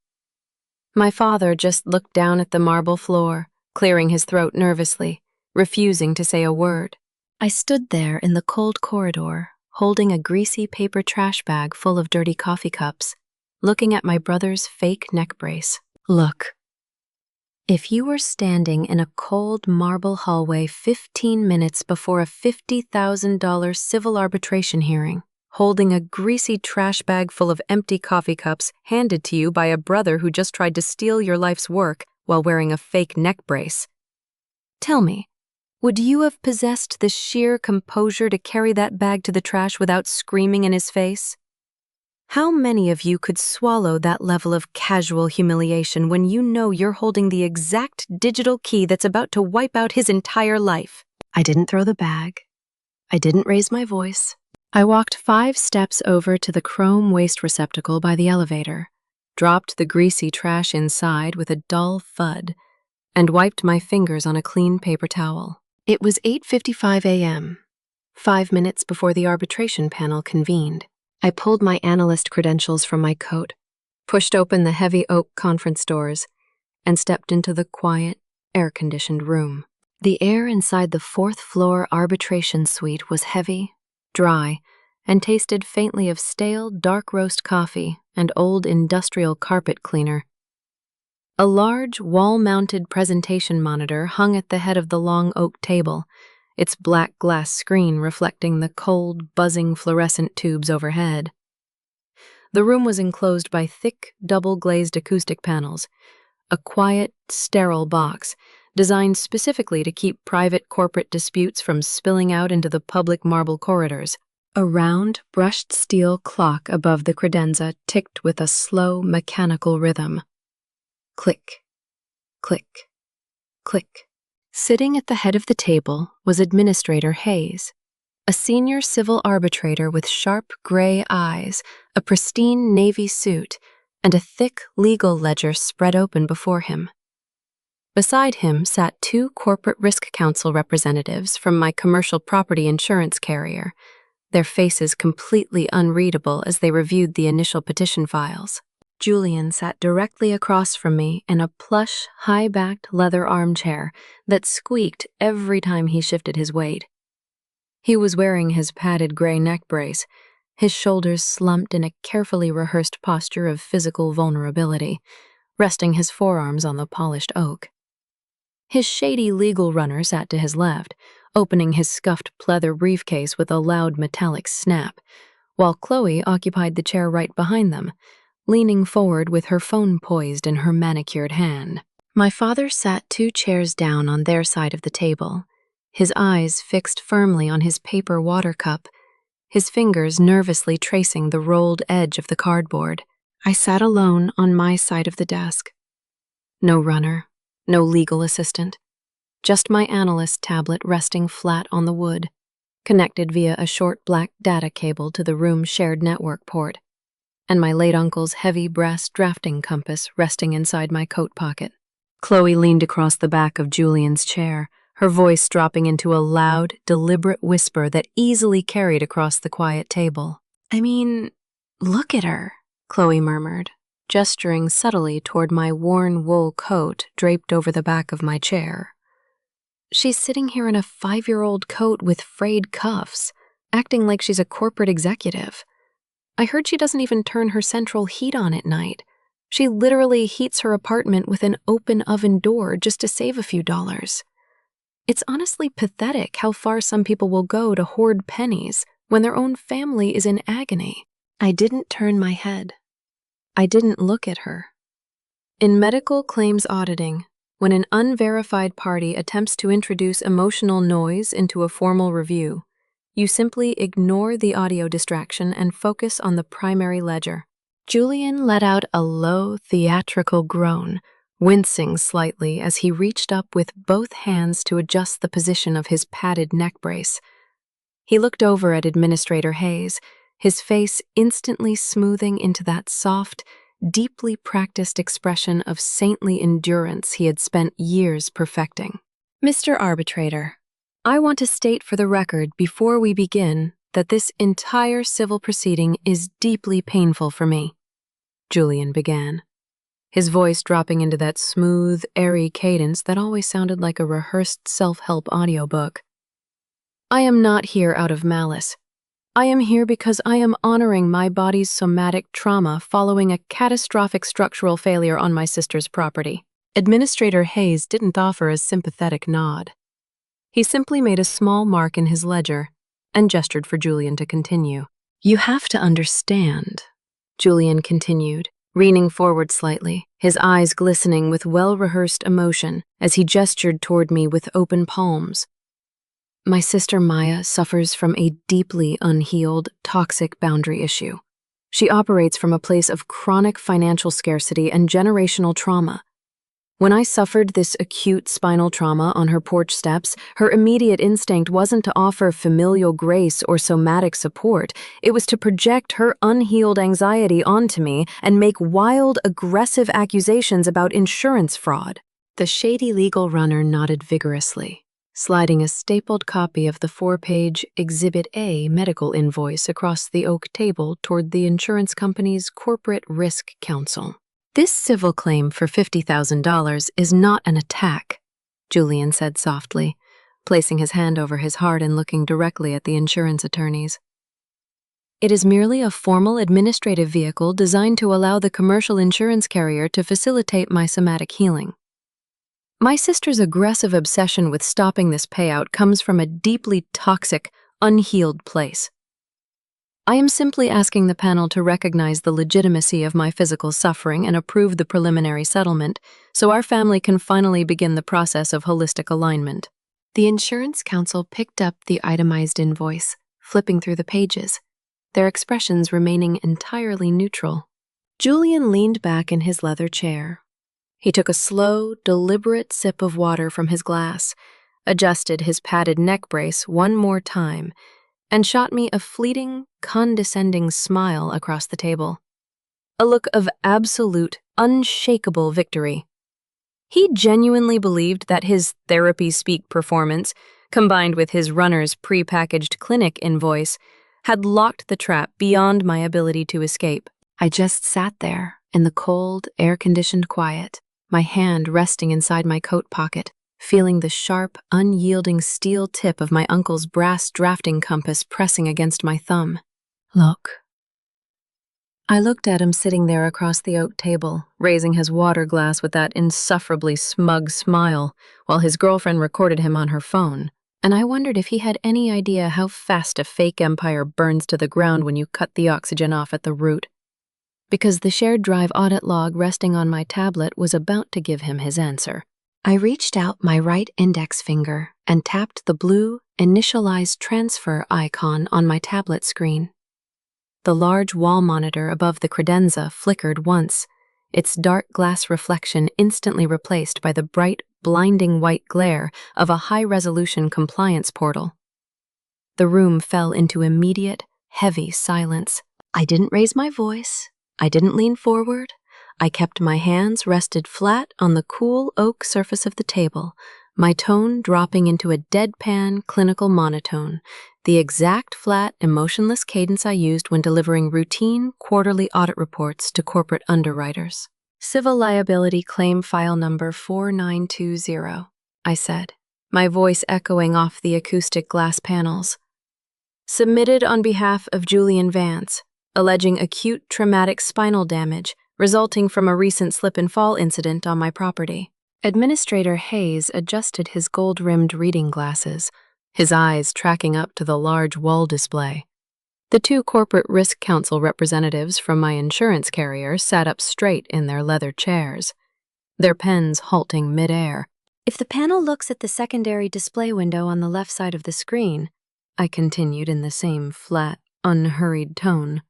My father just looked down at the marble floor, clearing his throat nervously, refusing to say a word. I stood there in the cold corridor, holding a greasy paper trash bag full of dirty coffee cups, looking at my brother's fake neck brace. Look, if you were standing in a cold marble hallway 15 minutes before a $50,000 civil arbitration hearing, holding a greasy trash bag full of empty coffee cups handed to you by a brother who just tried to steal your life's work while wearing a fake neck brace, tell me, would you have possessed the sheer composure to carry that bag to the trash without screaming in his face? How many of you could swallow that level of casual humiliation when you know you're holding the exact digital key that's about to wipe out his entire life? I didn't throw the bag. I didn't raise my voice. I walked 5 steps over to the chrome waste receptacle by the elevator, dropped the greasy trash inside with a dull thud, and wiped my fingers on a clean paper towel. It was 8:55 a.m., 5 minutes before the arbitration panel convened. I pulled my analyst credentials from my coat, pushed open the heavy oak conference doors, and stepped into the quiet, air-conditioned room. The air inside the 4th floor arbitration suite was heavy, dry, and tasted faintly of stale, dark roast coffee and old industrial carpet cleaner. A large, wall-mounted presentation monitor hung at the head of the long oak table, its black glass screen reflecting the cold, buzzing fluorescent tubes overhead. The room was enclosed by thick, double-glazed acoustic panels, a quiet, sterile box designed specifically to keep private corporate disputes from spilling out into the public marble corridors. A round, brushed steel clock above the credenza ticked with a slow, mechanical rhythm. Click, click, click. Sitting at the head of the table was Administrator Hayes, a senior civil arbitrator with sharp gray eyes, a pristine navy suit, and a thick legal ledger spread open before him. Beside him sat two corporate risk counsel representatives from my commercial property insurance carrier, their faces completely unreadable as they reviewed the initial petition files. Julian sat directly across from me in a plush, high-backed leather armchair that squeaked every time he shifted his weight. He was wearing his padded gray neck brace, his shoulders slumped in a carefully rehearsed posture of physical vulnerability, resting his forearms on the polished oak. His shady legal runner sat to his left, opening his scuffed pleather briefcase with a loud metallic snap, while Chloe occupied the chair right behind them, leaning forward with her phone poised in her manicured hand. My father sat 2 chairs down on their side of the table, his eyes fixed firmly on his paper water cup, his fingers nervously tracing the rolled edge of the cardboard. I sat alone on my side of the desk. No runner, no legal assistant, just my analyst tablet resting flat on the wood, connected via a short black data cable to the room's shared network port, and my late uncle's heavy brass drafting compass resting inside my coat pocket. Chloe leaned across the back of Julian's chair, her voice dropping into a loud, deliberate whisper that easily carried across the quiet table. "I mean, look at her," Chloe murmured, gesturing subtly toward my worn wool coat draped over the back of my chair. "She's sitting here in a 5-year-old coat with frayed cuffs, acting like she's a corporate executive. I heard she doesn't even turn her central heat on at night. She literally heats her apartment with an open oven door just to save a few dollars. It's honestly pathetic how far some people will go to hoard pennies when their own family is in agony." I didn't turn my head. I didn't look at her. In medical claims auditing, when an unverified party attempts to introduce emotional noise into a formal review, you simply ignore the audio distraction and focus on the primary ledger. Julian let out a low, theatrical groan, wincing slightly as he reached up with both hands to adjust the position of his padded neck brace. He looked over at Administrator Hayes, his face instantly smoothing into that soft, deeply practiced expression of saintly endurance he had spent years perfecting. "Mr. Arbitrator, I want to state for the record before we begin that this entire civil proceeding is deeply painful for me," Julian began, his voice dropping into that smooth, airy cadence that always sounded like a rehearsed self-help audiobook. "I am not here out of malice. I am here because I am honoring my body's somatic trauma following a catastrophic structural failure on my sister's property." Administrator Hayes didn't offer a sympathetic nod. He simply made a small mark in his ledger and gestured for Julian to continue. "You have to understand," Julian continued, leaning forward slightly, his eyes glistening with well-rehearsed emotion as he gestured toward me with open palms. "My sister Maya suffers from a deeply unhealed, toxic boundary issue. She operates from a place of chronic financial scarcity and generational trauma. When I suffered this acute spinal trauma on her porch steps, her immediate instinct wasn't to offer familial grace or somatic support. It was to project her unhealed anxiety onto me and make wild, aggressive accusations about insurance fraud." The shady legal runner nodded vigorously, sliding a stapled copy of the 4-page Exhibit A medical invoice across the oak table toward the insurance company's corporate risk counsel. "This civil claim for $50,000 is not an attack," Julian said softly, placing his hand over his heart and looking directly at the insurance attorneys. It is merely a formal administrative vehicle designed to allow the commercial insurance carrier to facilitate my somatic healing. My sister's aggressive obsession with stopping this payout comes from a deeply toxic, unhealed place. I am simply asking the panel to recognize the legitimacy of my physical suffering and approve the preliminary settlement so our family can finally begin the process of holistic alignment. The insurance counsel picked up the itemized invoice, flipping through the pages, their expressions remaining entirely neutral. Julian leaned back in his leather chair. He took a slow, deliberate sip of water from his glass, adjusted his padded neck brace one more time, and shot me a fleeting, condescending smile across the table. A look of absolute, unshakable victory. He genuinely believed that his therapy speak performance, combined with his runner's pre-packaged clinic invoice, had locked the trap beyond my ability to escape. I just sat there in the cold, air-conditioned quiet, my hand resting inside my coat pocket, feeling the sharp, unyielding steel tip of my uncle's brass drafting compass pressing against my thumb. "Look." I looked at him sitting there across the oak table, raising his water glass with that insufferably smug smile, while his girlfriend recorded him on her phone, and I wondered if he had any idea how fast a fake empire burns to the ground when you cut the oxygen off at the root. Because the shared drive audit log resting on my tablet was about to give him his answer. I reached out my right index finger and tapped the blue initialized transfer icon on my tablet screen. The large wall monitor above the credenza flickered once, its dark glass reflection instantly replaced by the bright, blinding white glare of a high-resolution compliance portal. The room fell into immediate, heavy silence. I didn't raise my voice. I didn't lean forward. I kept my hands rested flat on the cool oak surface of the table, my tone dropping into a deadpan clinical monotone, the exact flat, emotionless cadence I used when delivering routine quarterly audit reports to corporate underwriters. "Civil liability claim file number 4920, I said, my voice echoing off the acoustic glass panels. "Submitted on behalf of Julian Vance, alleging acute traumatic spinal damage resulting from a recent slip-and-fall incident on my property." Administrator Hayes adjusted his gold-rimmed reading glasses, his eyes tracking up to the large wall display. The two corporate risk council representatives from my insurance carrier sat up straight in their leather chairs, their pens halting mid-air. "If the panel looks at the secondary display window on the left side of the screen," I continued in the same flat, unhurried tone,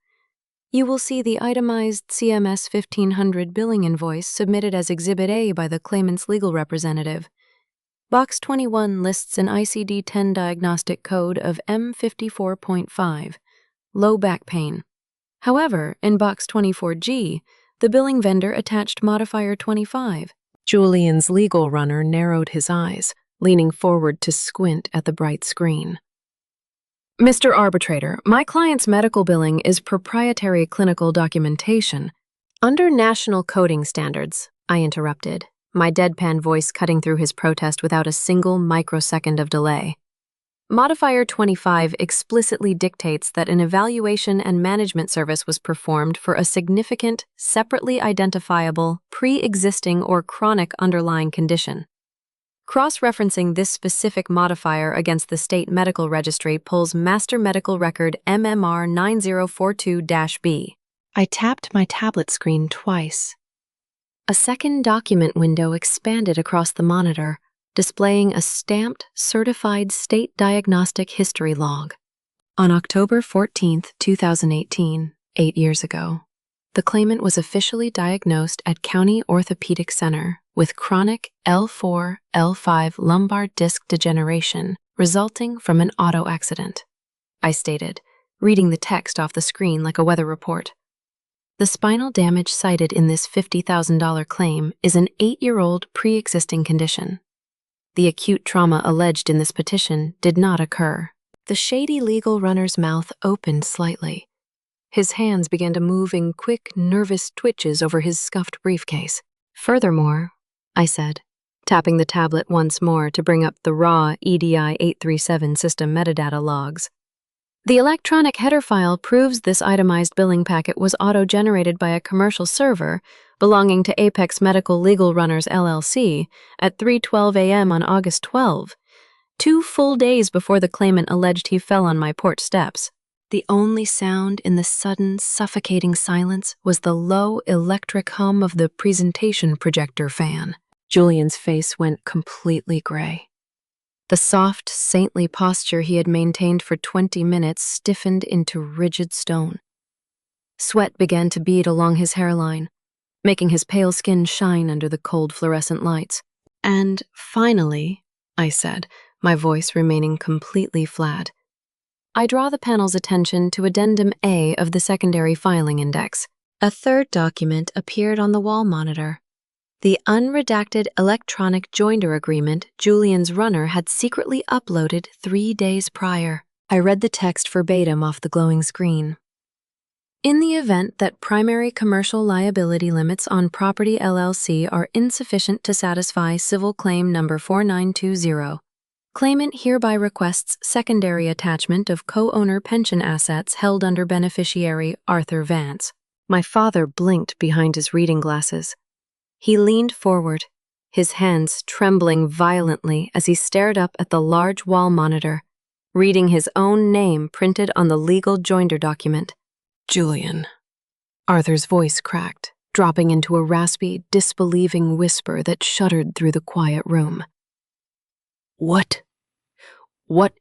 "you will see the itemized CMS 1500 billing invoice submitted as Exhibit A by the claimant's legal representative. Box 21 lists an ICD-10 diagnostic code of M54.5, low back pain. However, in Box 24G, the billing vendor attached modifier 25. Julian's legal runner narrowed his eyes, leaning forward to squint at the bright screen. "Mr. Arbitrator, my client's medical billing is proprietary clinical documentation." "Under national coding standards," I interrupted, my deadpan voice cutting through his protest without a single microsecond of delay. "Modifier 25 explicitly dictates that an evaluation and management service was performed for a significant, separately identifiable, pre-existing or chronic underlying condition. Cross-referencing this specific modifier against the state medical registry pulls Master Medical Record MMR 9042-B. I tapped my tablet screen twice. A second document window expanded across the monitor, displaying a stamped, certified state diagnostic history log. On October 14, 2018, 8 years ago, the claimant was officially diagnosed at County Orthopedic Center with chronic L4, L5 lumbar disc degeneration resulting from an auto accident, I stated, reading the text off the screen like a weather report. The spinal damage cited in this $50,000 claim is an 8-year-old pre-existing condition. The acute trauma alleged in this petition did not occur. The shady legal runner's mouth opened slightly. His hands began to move in quick, nervous twitches over his scuffed briefcase. "Furthermore," I said, tapping the tablet once more to bring up the raw EDI 837 system metadata logs, The electronic header file proves this itemized billing packet was auto-generated by a commercial server belonging to Apex Medical Legal Runners LLC at 3:12 a.m. on August 12, 2 full days before the claimant alleged he fell on my porch steps. The only sound in the sudden, suffocating silence was the low electric hum of the presentation projector fan. Julian's face went completely gray. The soft, saintly posture he had maintained for 20 minutes stiffened into rigid stone. Sweat began to bead along his hairline, making his pale skin shine under the cold fluorescent lights. "And finally," I said, my voice remaining completely flat, "I draw the panel's attention to Addendum A of the Secondary Filing Index." A third document appeared on the wall monitor. The unredacted electronic joinder agreement Julian's runner had secretly uploaded 3 days prior. I read the text verbatim off the glowing screen. "In the event that primary commercial liability limits on Property LLC are insufficient to satisfy civil claim number 4920, claimant hereby requests secondary attachment of co-owner pension assets held under beneficiary Arthur Vance." My father blinked behind his reading glasses. He leaned forward, his hands trembling violently as he stared up at the large wall monitor, reading his own name printed on the legal joinder document. "Julian." Arthur's voice cracked, dropping into a raspy, disbelieving whisper that shuddered through the quiet room. What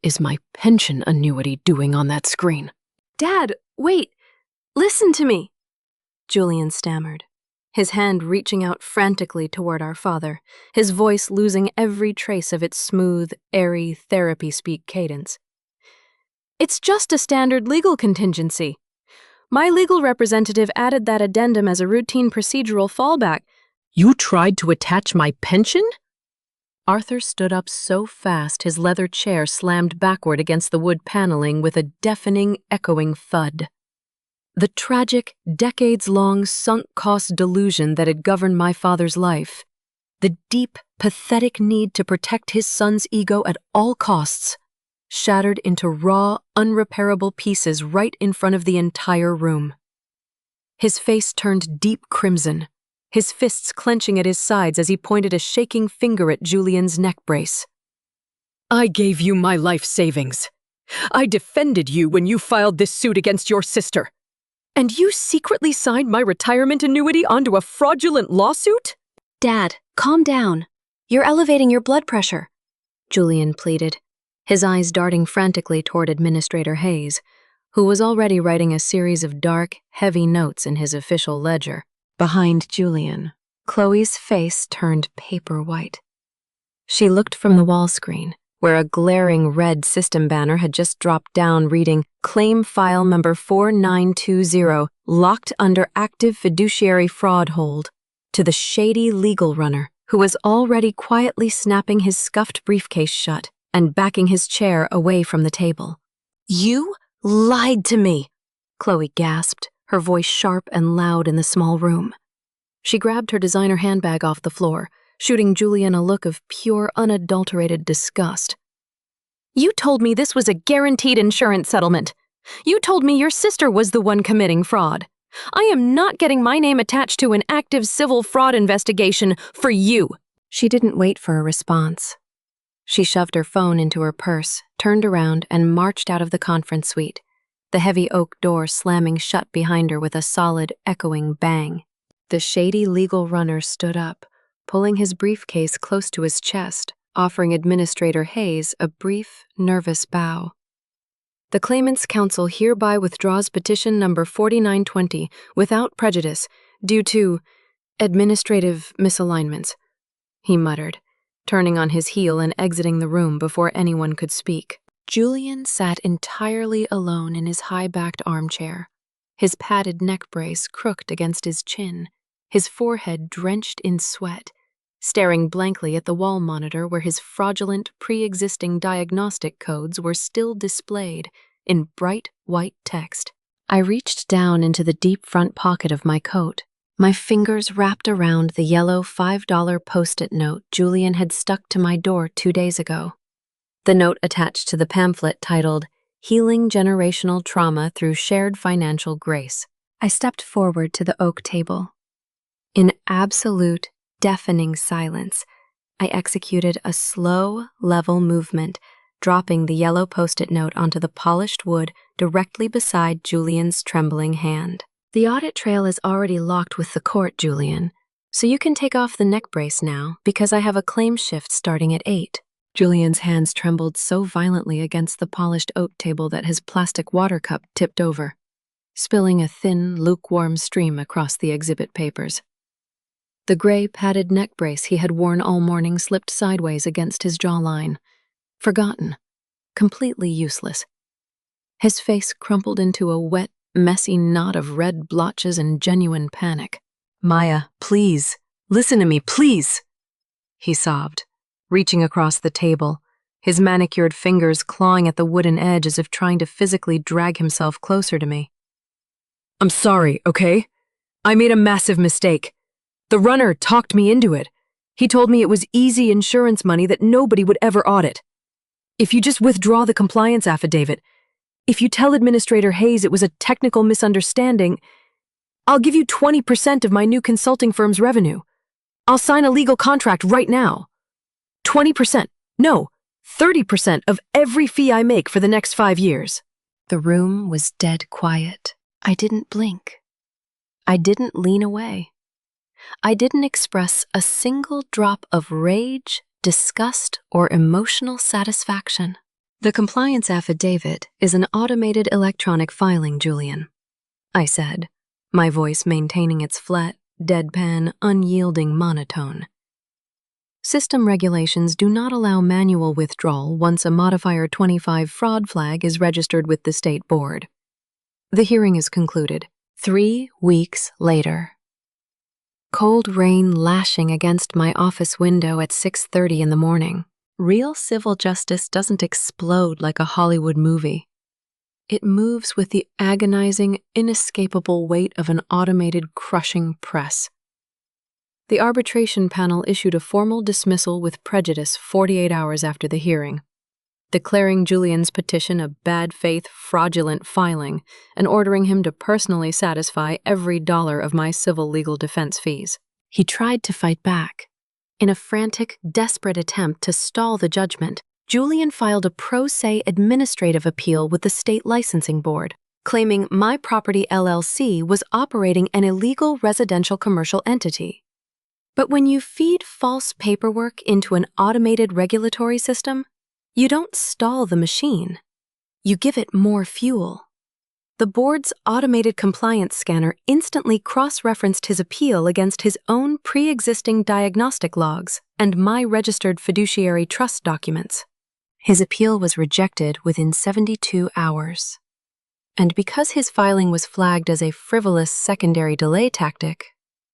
is my pension annuity doing on that screen?" "Dad, wait! Listen to me!" Julian stammered, his hand reaching out frantically toward our father, his voice losing every trace of its smooth, airy therapy-speak cadence. "It's just a standard legal contingency. My legal representative added that addendum as a routine procedural fallback." "You tried to attach my pension?" Arthur stood up so fast his leather chair slammed backward against the wood paneling with a deafening, echoing thud. The tragic, decades-long sunk-cost delusion that had governed my father's life, the deep, pathetic need to protect his son's ego at all costs, shattered into raw, unrepairable pieces right in front of the entire room. His face turned deep crimson, his fists clenching at his sides as he pointed a shaking finger at Julian's neck brace. "I gave you my life savings. I defended you when you filed this suit against your sister. And you secretly signed my retirement annuity onto a fraudulent lawsuit?" "Dad, calm down. You're elevating your blood pressure," Julian pleaded, his eyes darting frantically toward Administrator Hayes, who was already writing a series of dark, heavy notes in his official ledger. Behind Julian, Chloe's face turned paper white. She looked from the wall screen, where a glaring red system banner had just dropped down reading Claim File Number 4920, locked under active fiduciary fraud hold, to the shady legal runner who was already quietly snapping his scuffed briefcase shut and backing his chair away from the table. "You lied to me," Chloe gasped, her voice sharp and loud in the small room. She grabbed her designer handbag off the floor, shooting Julian a look of pure, unadulterated disgust. "You told me this was a guaranteed insurance settlement. You told me your sister was the one committing fraud. I am not getting my name attached to an active civil fraud investigation for you." She didn't wait for a response. She shoved her phone into her purse, turned around, and marched out of the conference suite, the heavy oak door slamming shut behind her with a solid, echoing bang. The shady legal runner stood up, pulling his briefcase close to his chest, offering Administrator Hayes a brief, nervous bow. "The claimant's counsel hereby withdraws petition number 4920 without prejudice due to administrative misalignments," he muttered, turning on his heel and exiting the room before anyone could speak. Julian sat entirely alone in his high-backed armchair, his padded neck brace crooked against his chin, his forehead drenched in sweat, staring blankly at the wall monitor where his fraudulent, pre-existing diagnostic codes were still displayed in bright white text. I reached down into the deep front pocket of my coat, my fingers wrapped around the yellow $5 post-it note Julian had stuck to my door 2 days ago. The note attached to the pamphlet titled, healing generational trauma through shared financial grace. I stepped forward to the oak table. In absolute, deafening silence, I executed a slow, level movement, dropping the yellow post-it note onto the polished wood directly beside Julian's trembling hand. The audit trail is already locked with the court, Julian, so you can take off the neck brace now because I have a claim shift starting at 8. Julian's hands trembled so violently against the polished oak table that his plastic water cup tipped over, spilling a thin, lukewarm stream across the exhibit papers. The gray padded neck brace he had worn all morning slipped sideways against his jawline, forgotten, completely useless. His face crumpled into a wet, messy knot of red blotches and genuine panic. "Maya, please, listen to me, please," he sobbed, reaching across the table, his manicured fingers clawing at the wooden edge as if trying to physically drag himself closer to me. "I'm sorry, okay? I made a massive mistake. The runner talked me into it. He told me it was easy insurance money that nobody would ever audit. If you just withdraw the compliance affidavit, if you tell Administrator Hayes it was a technical misunderstanding, I'll give you 20% of my new consulting firm's revenue. I'll sign a legal contract right now. 20%, no, 30% of every fee I make for the next 5 years." The room was dead quiet. I didn't blink. I didn't lean away. I didn't express a single drop of rage, disgust, or emotional satisfaction. "The compliance affidavit is an automated electronic filing, Julian," I said, my voice maintaining its flat, deadpan, unyielding monotone. "System regulations do not allow manual withdrawal once a modifier 25 fraud flag is registered with the state board." The hearing is concluded. 3 weeks later. Cold rain lashing against my office window at 6:30 in the morning. Real civil justice doesn't explode like a Hollywood movie. It moves with the agonizing, inescapable weight of an automated, crushing press. The arbitration panel issued a formal dismissal with prejudice 48 hours after the hearing, declaring Julian's petition a bad faith, fraudulent filing and ordering him to personally satisfy every dollar of my civil legal defense fees. He tried to fight back. In a frantic, desperate attempt to stall the judgment, Julian filed a pro se administrative appeal with the state licensing board, claiming My Property LLC was operating an illegal residential commercial entity. But when you feed false paperwork into an automated regulatory system, you don't stall the machine. You give it more fuel. The board's automated compliance scanner instantly cross-referenced his appeal against his own pre-existing diagnostic logs and my registered fiduciary trust documents. His appeal was rejected within 72 hours. And because his filing was flagged as a frivolous secondary delay tactic,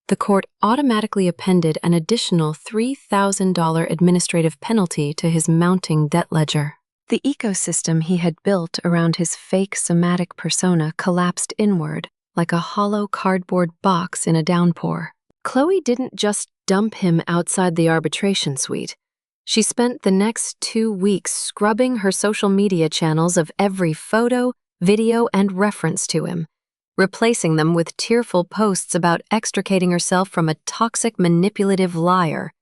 the court automatically appended an additional $3,000 administrative penalty to his mounting debt ledger. The ecosystem he had built around his fake somatic persona collapsed inward like a hollow cardboard box in a downpour. Chloe didn't just dump him outside the arbitration suite. She spent the next 2 weeks scrubbing her social media channels of every photo, video, and reference to him, replacing them with tearful posts about extricating herself from a toxic, manipulative liar.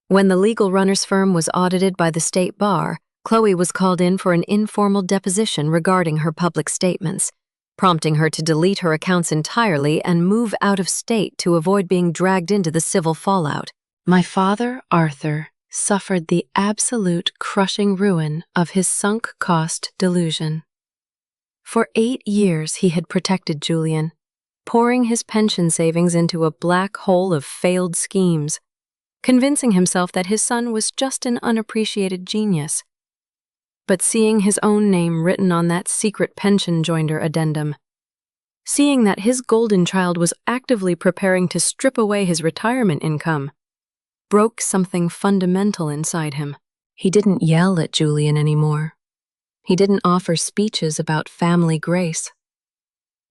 When the legal runner's firm was audited by the state bar, Chloe was called in for an informal deposition regarding her public statements, prompting her to delete her accounts entirely and move out of state to avoid being dragged into the civil fallout. My father, Arthur, suffered the absolute crushing ruin of his sunk-cost delusion. For 8 years he had protected Julian, pouring his pension savings into a black hole of failed schemes, convincing himself that his son was just an unappreciated genius. But seeing his own name written on that secret pension joinder addendum, seeing that his golden child was actively preparing to strip away his retirement income, broke something fundamental inside him. He didn't yell at Julian anymore. He didn't offer speeches about family grace.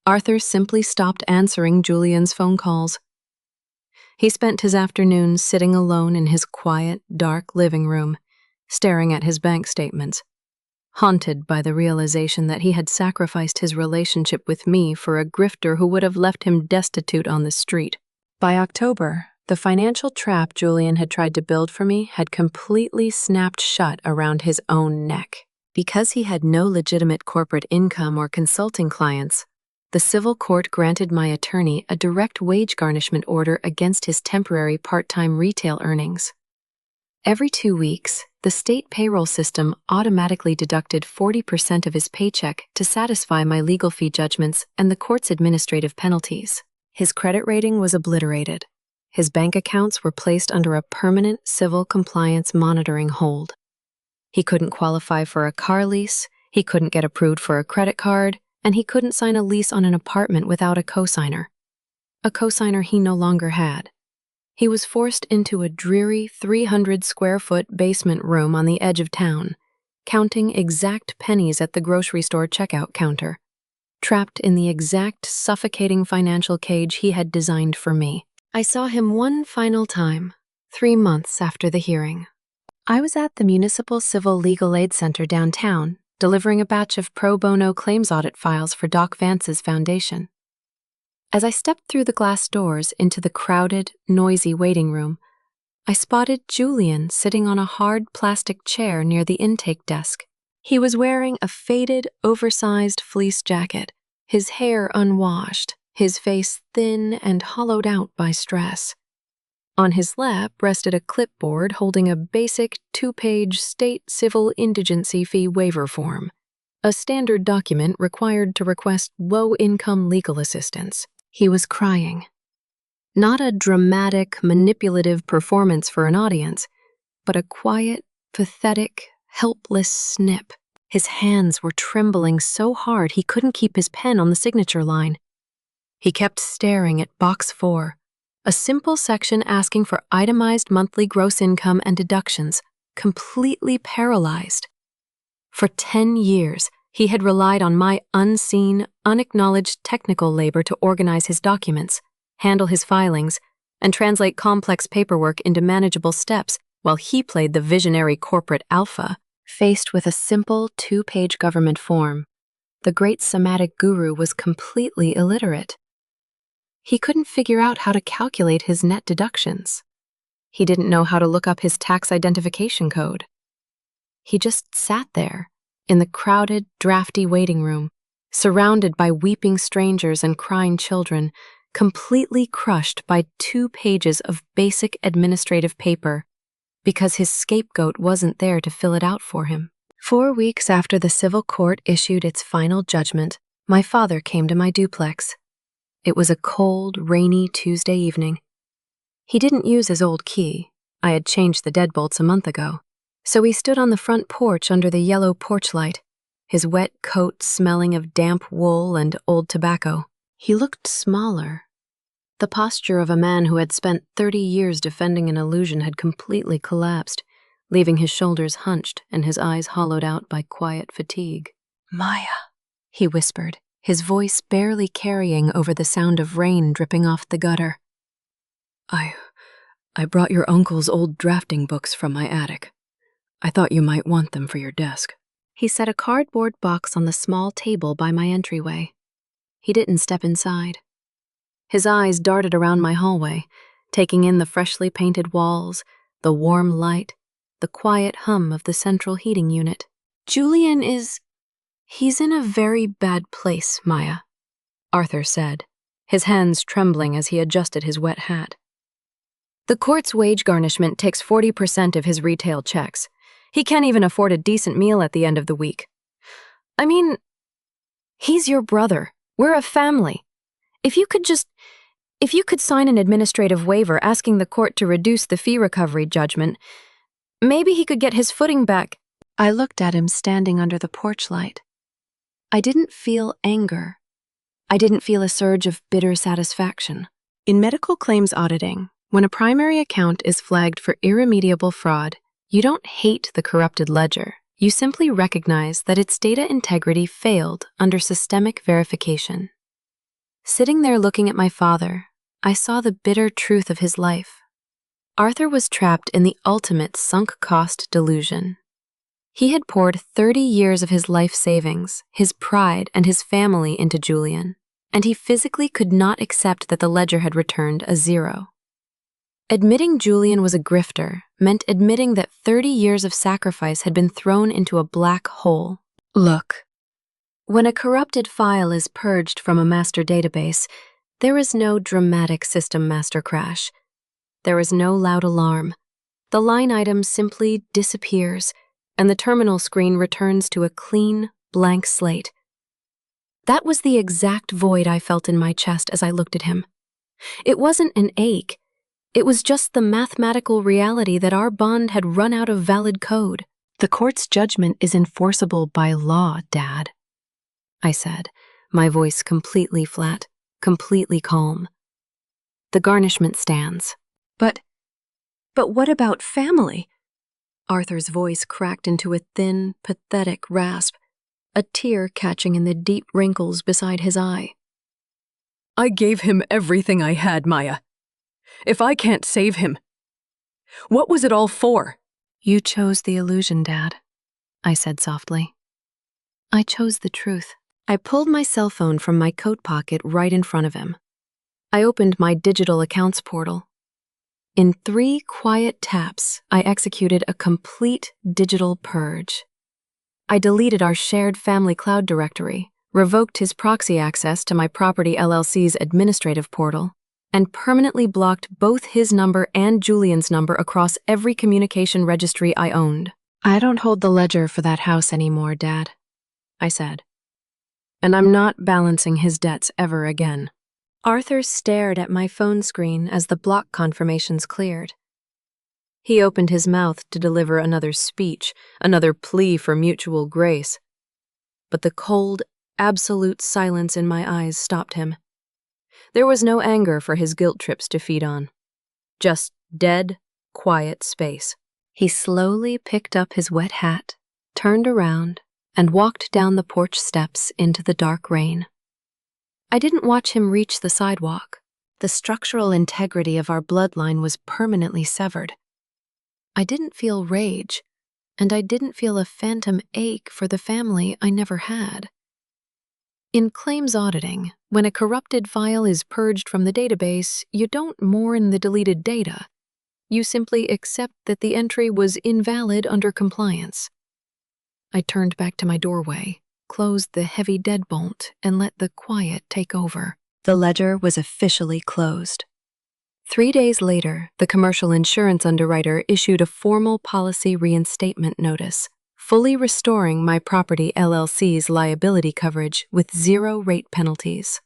Arthur simply stopped answering Julian's phone calls. He spent his afternoons sitting alone in his quiet, dark living room, staring at his bank statements, haunted by the realization that he had sacrificed his relationship with me for a grifter who would have left him destitute on the street. By October, the financial trap Julian had tried to build for me had completely snapped shut around his own neck. Because he had no legitimate corporate income or consulting clients, the civil court granted my attorney a direct wage garnishment order against his temporary part-time retail earnings. Every 2 weeks, the state payroll system automatically deducted 40% of his paycheck to satisfy my legal fee judgments and the court's administrative penalties. His credit rating was obliterated. His bank accounts were placed under a permanent civil compliance monitoring hold. He couldn't qualify for a car lease, he couldn't get approved for a credit card, and he couldn't sign a lease on an apartment without a cosigner. A cosigner he no longer had. He was forced into a dreary 300-square-foot basement room on the edge of town, counting exact pennies at the grocery store checkout counter, trapped in the exact suffocating financial cage he had designed for me. I saw him one final time, 3 months after the hearing. I was at the Municipal Civil Legal Aid Center downtown, delivering a batch of pro bono claims audit files for Doc Vance's foundation. As I stepped through the glass doors into the crowded, noisy waiting room, I spotted Julian sitting on a hard plastic chair near the intake desk. He was wearing a faded, oversized fleece jacket, his hair unwashed, his face thin and hollowed out by stress. On his lap rested a clipboard holding a basic 2-page state civil indigency fee waiver form, a standard document required to request low-income legal assistance. He was crying. Not a dramatic, manipulative performance for an audience, but a quiet, pathetic, helpless snip. His hands were trembling so hard he couldn't keep his pen on the signature line. He kept staring at Box 4, a simple section asking for itemized monthly gross income and deductions, completely paralyzed. For 10 years, he had relied on my unseen, unacknowledged technical labor to organize his documents, handle his filings, and translate complex paperwork into manageable steps while he played the visionary corporate alpha. Faced with a simple 2-page government form, the great somatic guru was completely illiterate. He couldn't figure out how to calculate his net deductions. He didn't know how to look up his tax identification code. He just sat there, in the crowded, drafty waiting room, surrounded by weeping strangers and crying children, completely crushed by 2 pages of basic administrative paper, because his scapegoat wasn't there to fill it out for him. 4 weeks after the civil court issued its final judgment, my father came to my duplex. It was a cold, rainy Tuesday evening. He didn't use his old key. I had changed the deadbolts a month ago. So he stood on the front porch under the yellow porch light, his wet coat smelling of damp wool and old tobacco. He looked smaller. The posture of a man who had spent 30 years defending an illusion had completely collapsed, leaving his shoulders hunched and his eyes hollowed out by quiet fatigue. "Maya," he whispered, his voice barely carrying over the sound of rain dripping off the gutter. I brought your uncle's old drafting books from my attic. I thought you might want them for your desk." He set a cardboard box on the small table by my entryway. He didn't step inside. His eyes darted around my hallway, taking in the freshly painted walls, the warm light, the quiet hum of the central heating unit. "Julian he's in a very bad place, Maya," Arthur said, his hands trembling as he adjusted his wet hat. "The court's wage garnishment takes 40% of his retail checks. He can't even afford a decent meal at the end of the week. I mean, he's your brother. We're a family. If you could sign an administrative waiver asking the court to reduce the fee recovery judgment, maybe he could get his footing back." I looked at him standing under the porch light. I didn't feel anger. I didn't feel a surge of bitter satisfaction. In medical claims auditing, when a primary account is flagged for irremediable fraud, you don't hate the corrupted ledger. You simply recognize that its data integrity failed under systemic verification. Sitting there looking at my father, I saw the bitter truth of his life. Arthur was trapped in the ultimate sunk cost delusion. He had poured 30 years of his life savings, his pride, and his family into Julian, and he physically could not accept that the ledger had returned a zero. Admitting Julian was a grifter meant admitting that 30 years of sacrifice had been thrown into a black hole. Look, when a corrupted file is purged from a master database, there is no dramatic system master crash. There is no loud alarm. The line item simply disappears, and the terminal screen returns to a clean, blank slate. That was the exact void I felt in my chest as I looked at him. It wasn't an ache. It was just the mathematical reality that our bond had run out of valid code. The court's judgment is enforceable by law, Dad, I said, my voice completely flat, completely calm. The garnishment stands. But what about family? Arthur's voice cracked into a thin, pathetic rasp, a tear catching in the deep wrinkles beside his eye. I gave him everything I had, Maya. If I can't save him, what was it all for? You chose the illusion, Dad, I said softly. I chose the truth. I pulled my cell phone from my coat pocket right in front of him. I opened my digital accounts portal. In 3 quiet taps, I executed a complete digital purge. I deleted our shared family cloud directory, revoked his proxy access to my property LLC's administrative portal, and permanently blocked both his number and Julian's number across every communication registry I owned. I don't hold the ledger for that house anymore, Dad, I said. And I'm not balancing his debts ever again. Arthur stared at my phone screen as the block confirmations cleared. He opened his mouth to deliver another speech, another plea for mutual grace. But the cold, absolute silence in my eyes stopped him. There was no anger for his guilt trips to feed on. Just dead, quiet space. He slowly picked up his wet hat, turned around, and walked down the porch steps into the dark rain. I didn't watch him reach the sidewalk. The structural integrity of our bloodline was permanently severed. I didn't feel rage, and I didn't feel a phantom ache for the family I never had. In claims auditing, when a corrupted file is purged from the database, you don't mourn the deleted data. You simply accept that the entry was invalid under compliance. I turned back to my doorway, closed the heavy deadbolt, and let the quiet take over. The ledger was officially closed. 3 days later, the commercial insurance underwriter issued a formal policy reinstatement notice, fully restoring my property LLC's liability coverage with 0 rate penalties.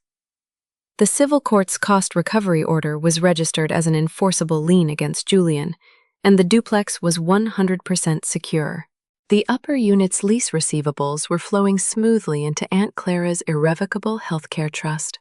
The civil court's cost recovery order was registered as an enforceable lien against Julian, and the duplex was 100% secure. The upper unit's lease receivables were flowing smoothly into Aunt Clara's irrevocable healthcare trust.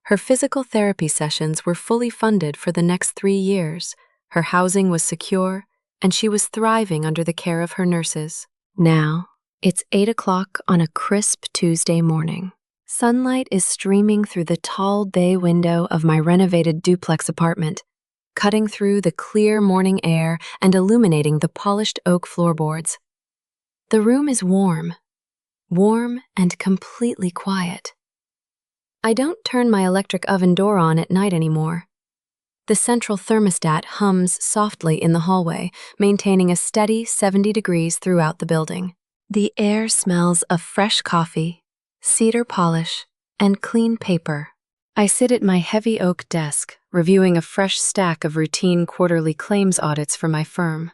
Her physical therapy sessions were fully funded for the next 3 years, her housing was secure, and she was thriving under the care of her nurses. Now, it's 8 o'clock on a crisp Tuesday morning. Sunlight is streaming through the tall bay window of my renovated duplex apartment, cutting through the clear morning air and illuminating the polished oak floorboards. The room is warm and completely quiet. I don't turn my electric oven door on at night anymore. The central thermostat hums softly in the hallway, maintaining a steady 70 degrees throughout the building. The air smells of fresh coffee, cedar polish, and clean paper. I sit at my heavy oak desk, reviewing a fresh stack of routine quarterly claims audits for my firm.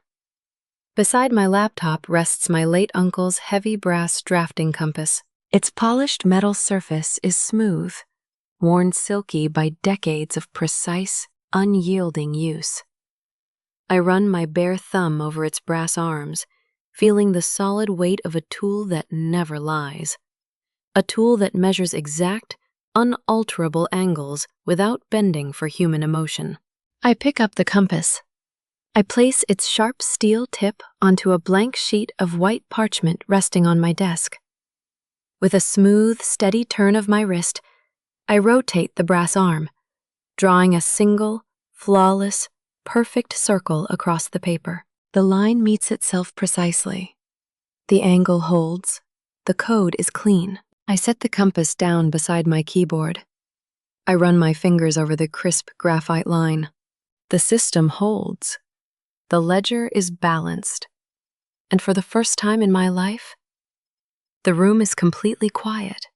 Beside my laptop rests my late uncle's heavy brass drafting compass. Its polished metal surface is smooth, worn silky by decades of precise, unyielding use. I run my bare thumb over its brass arms, feeling the solid weight of a tool that never lies. A tool that measures exact, unalterable angles without bending for human emotion. I pick up the compass. I place its sharp steel tip onto a blank sheet of white parchment resting on my desk. With a smooth, steady turn of my wrist, I rotate the brass arm, drawing a single, flawless, perfect circle across the paper. The line meets itself precisely, The angle holds. The code is clean. I set the compass down beside my keyboard. I run my fingers over the crisp graphite line. The system holds. The ledger is balanced. And for the first time in my life, the room is completely quiet.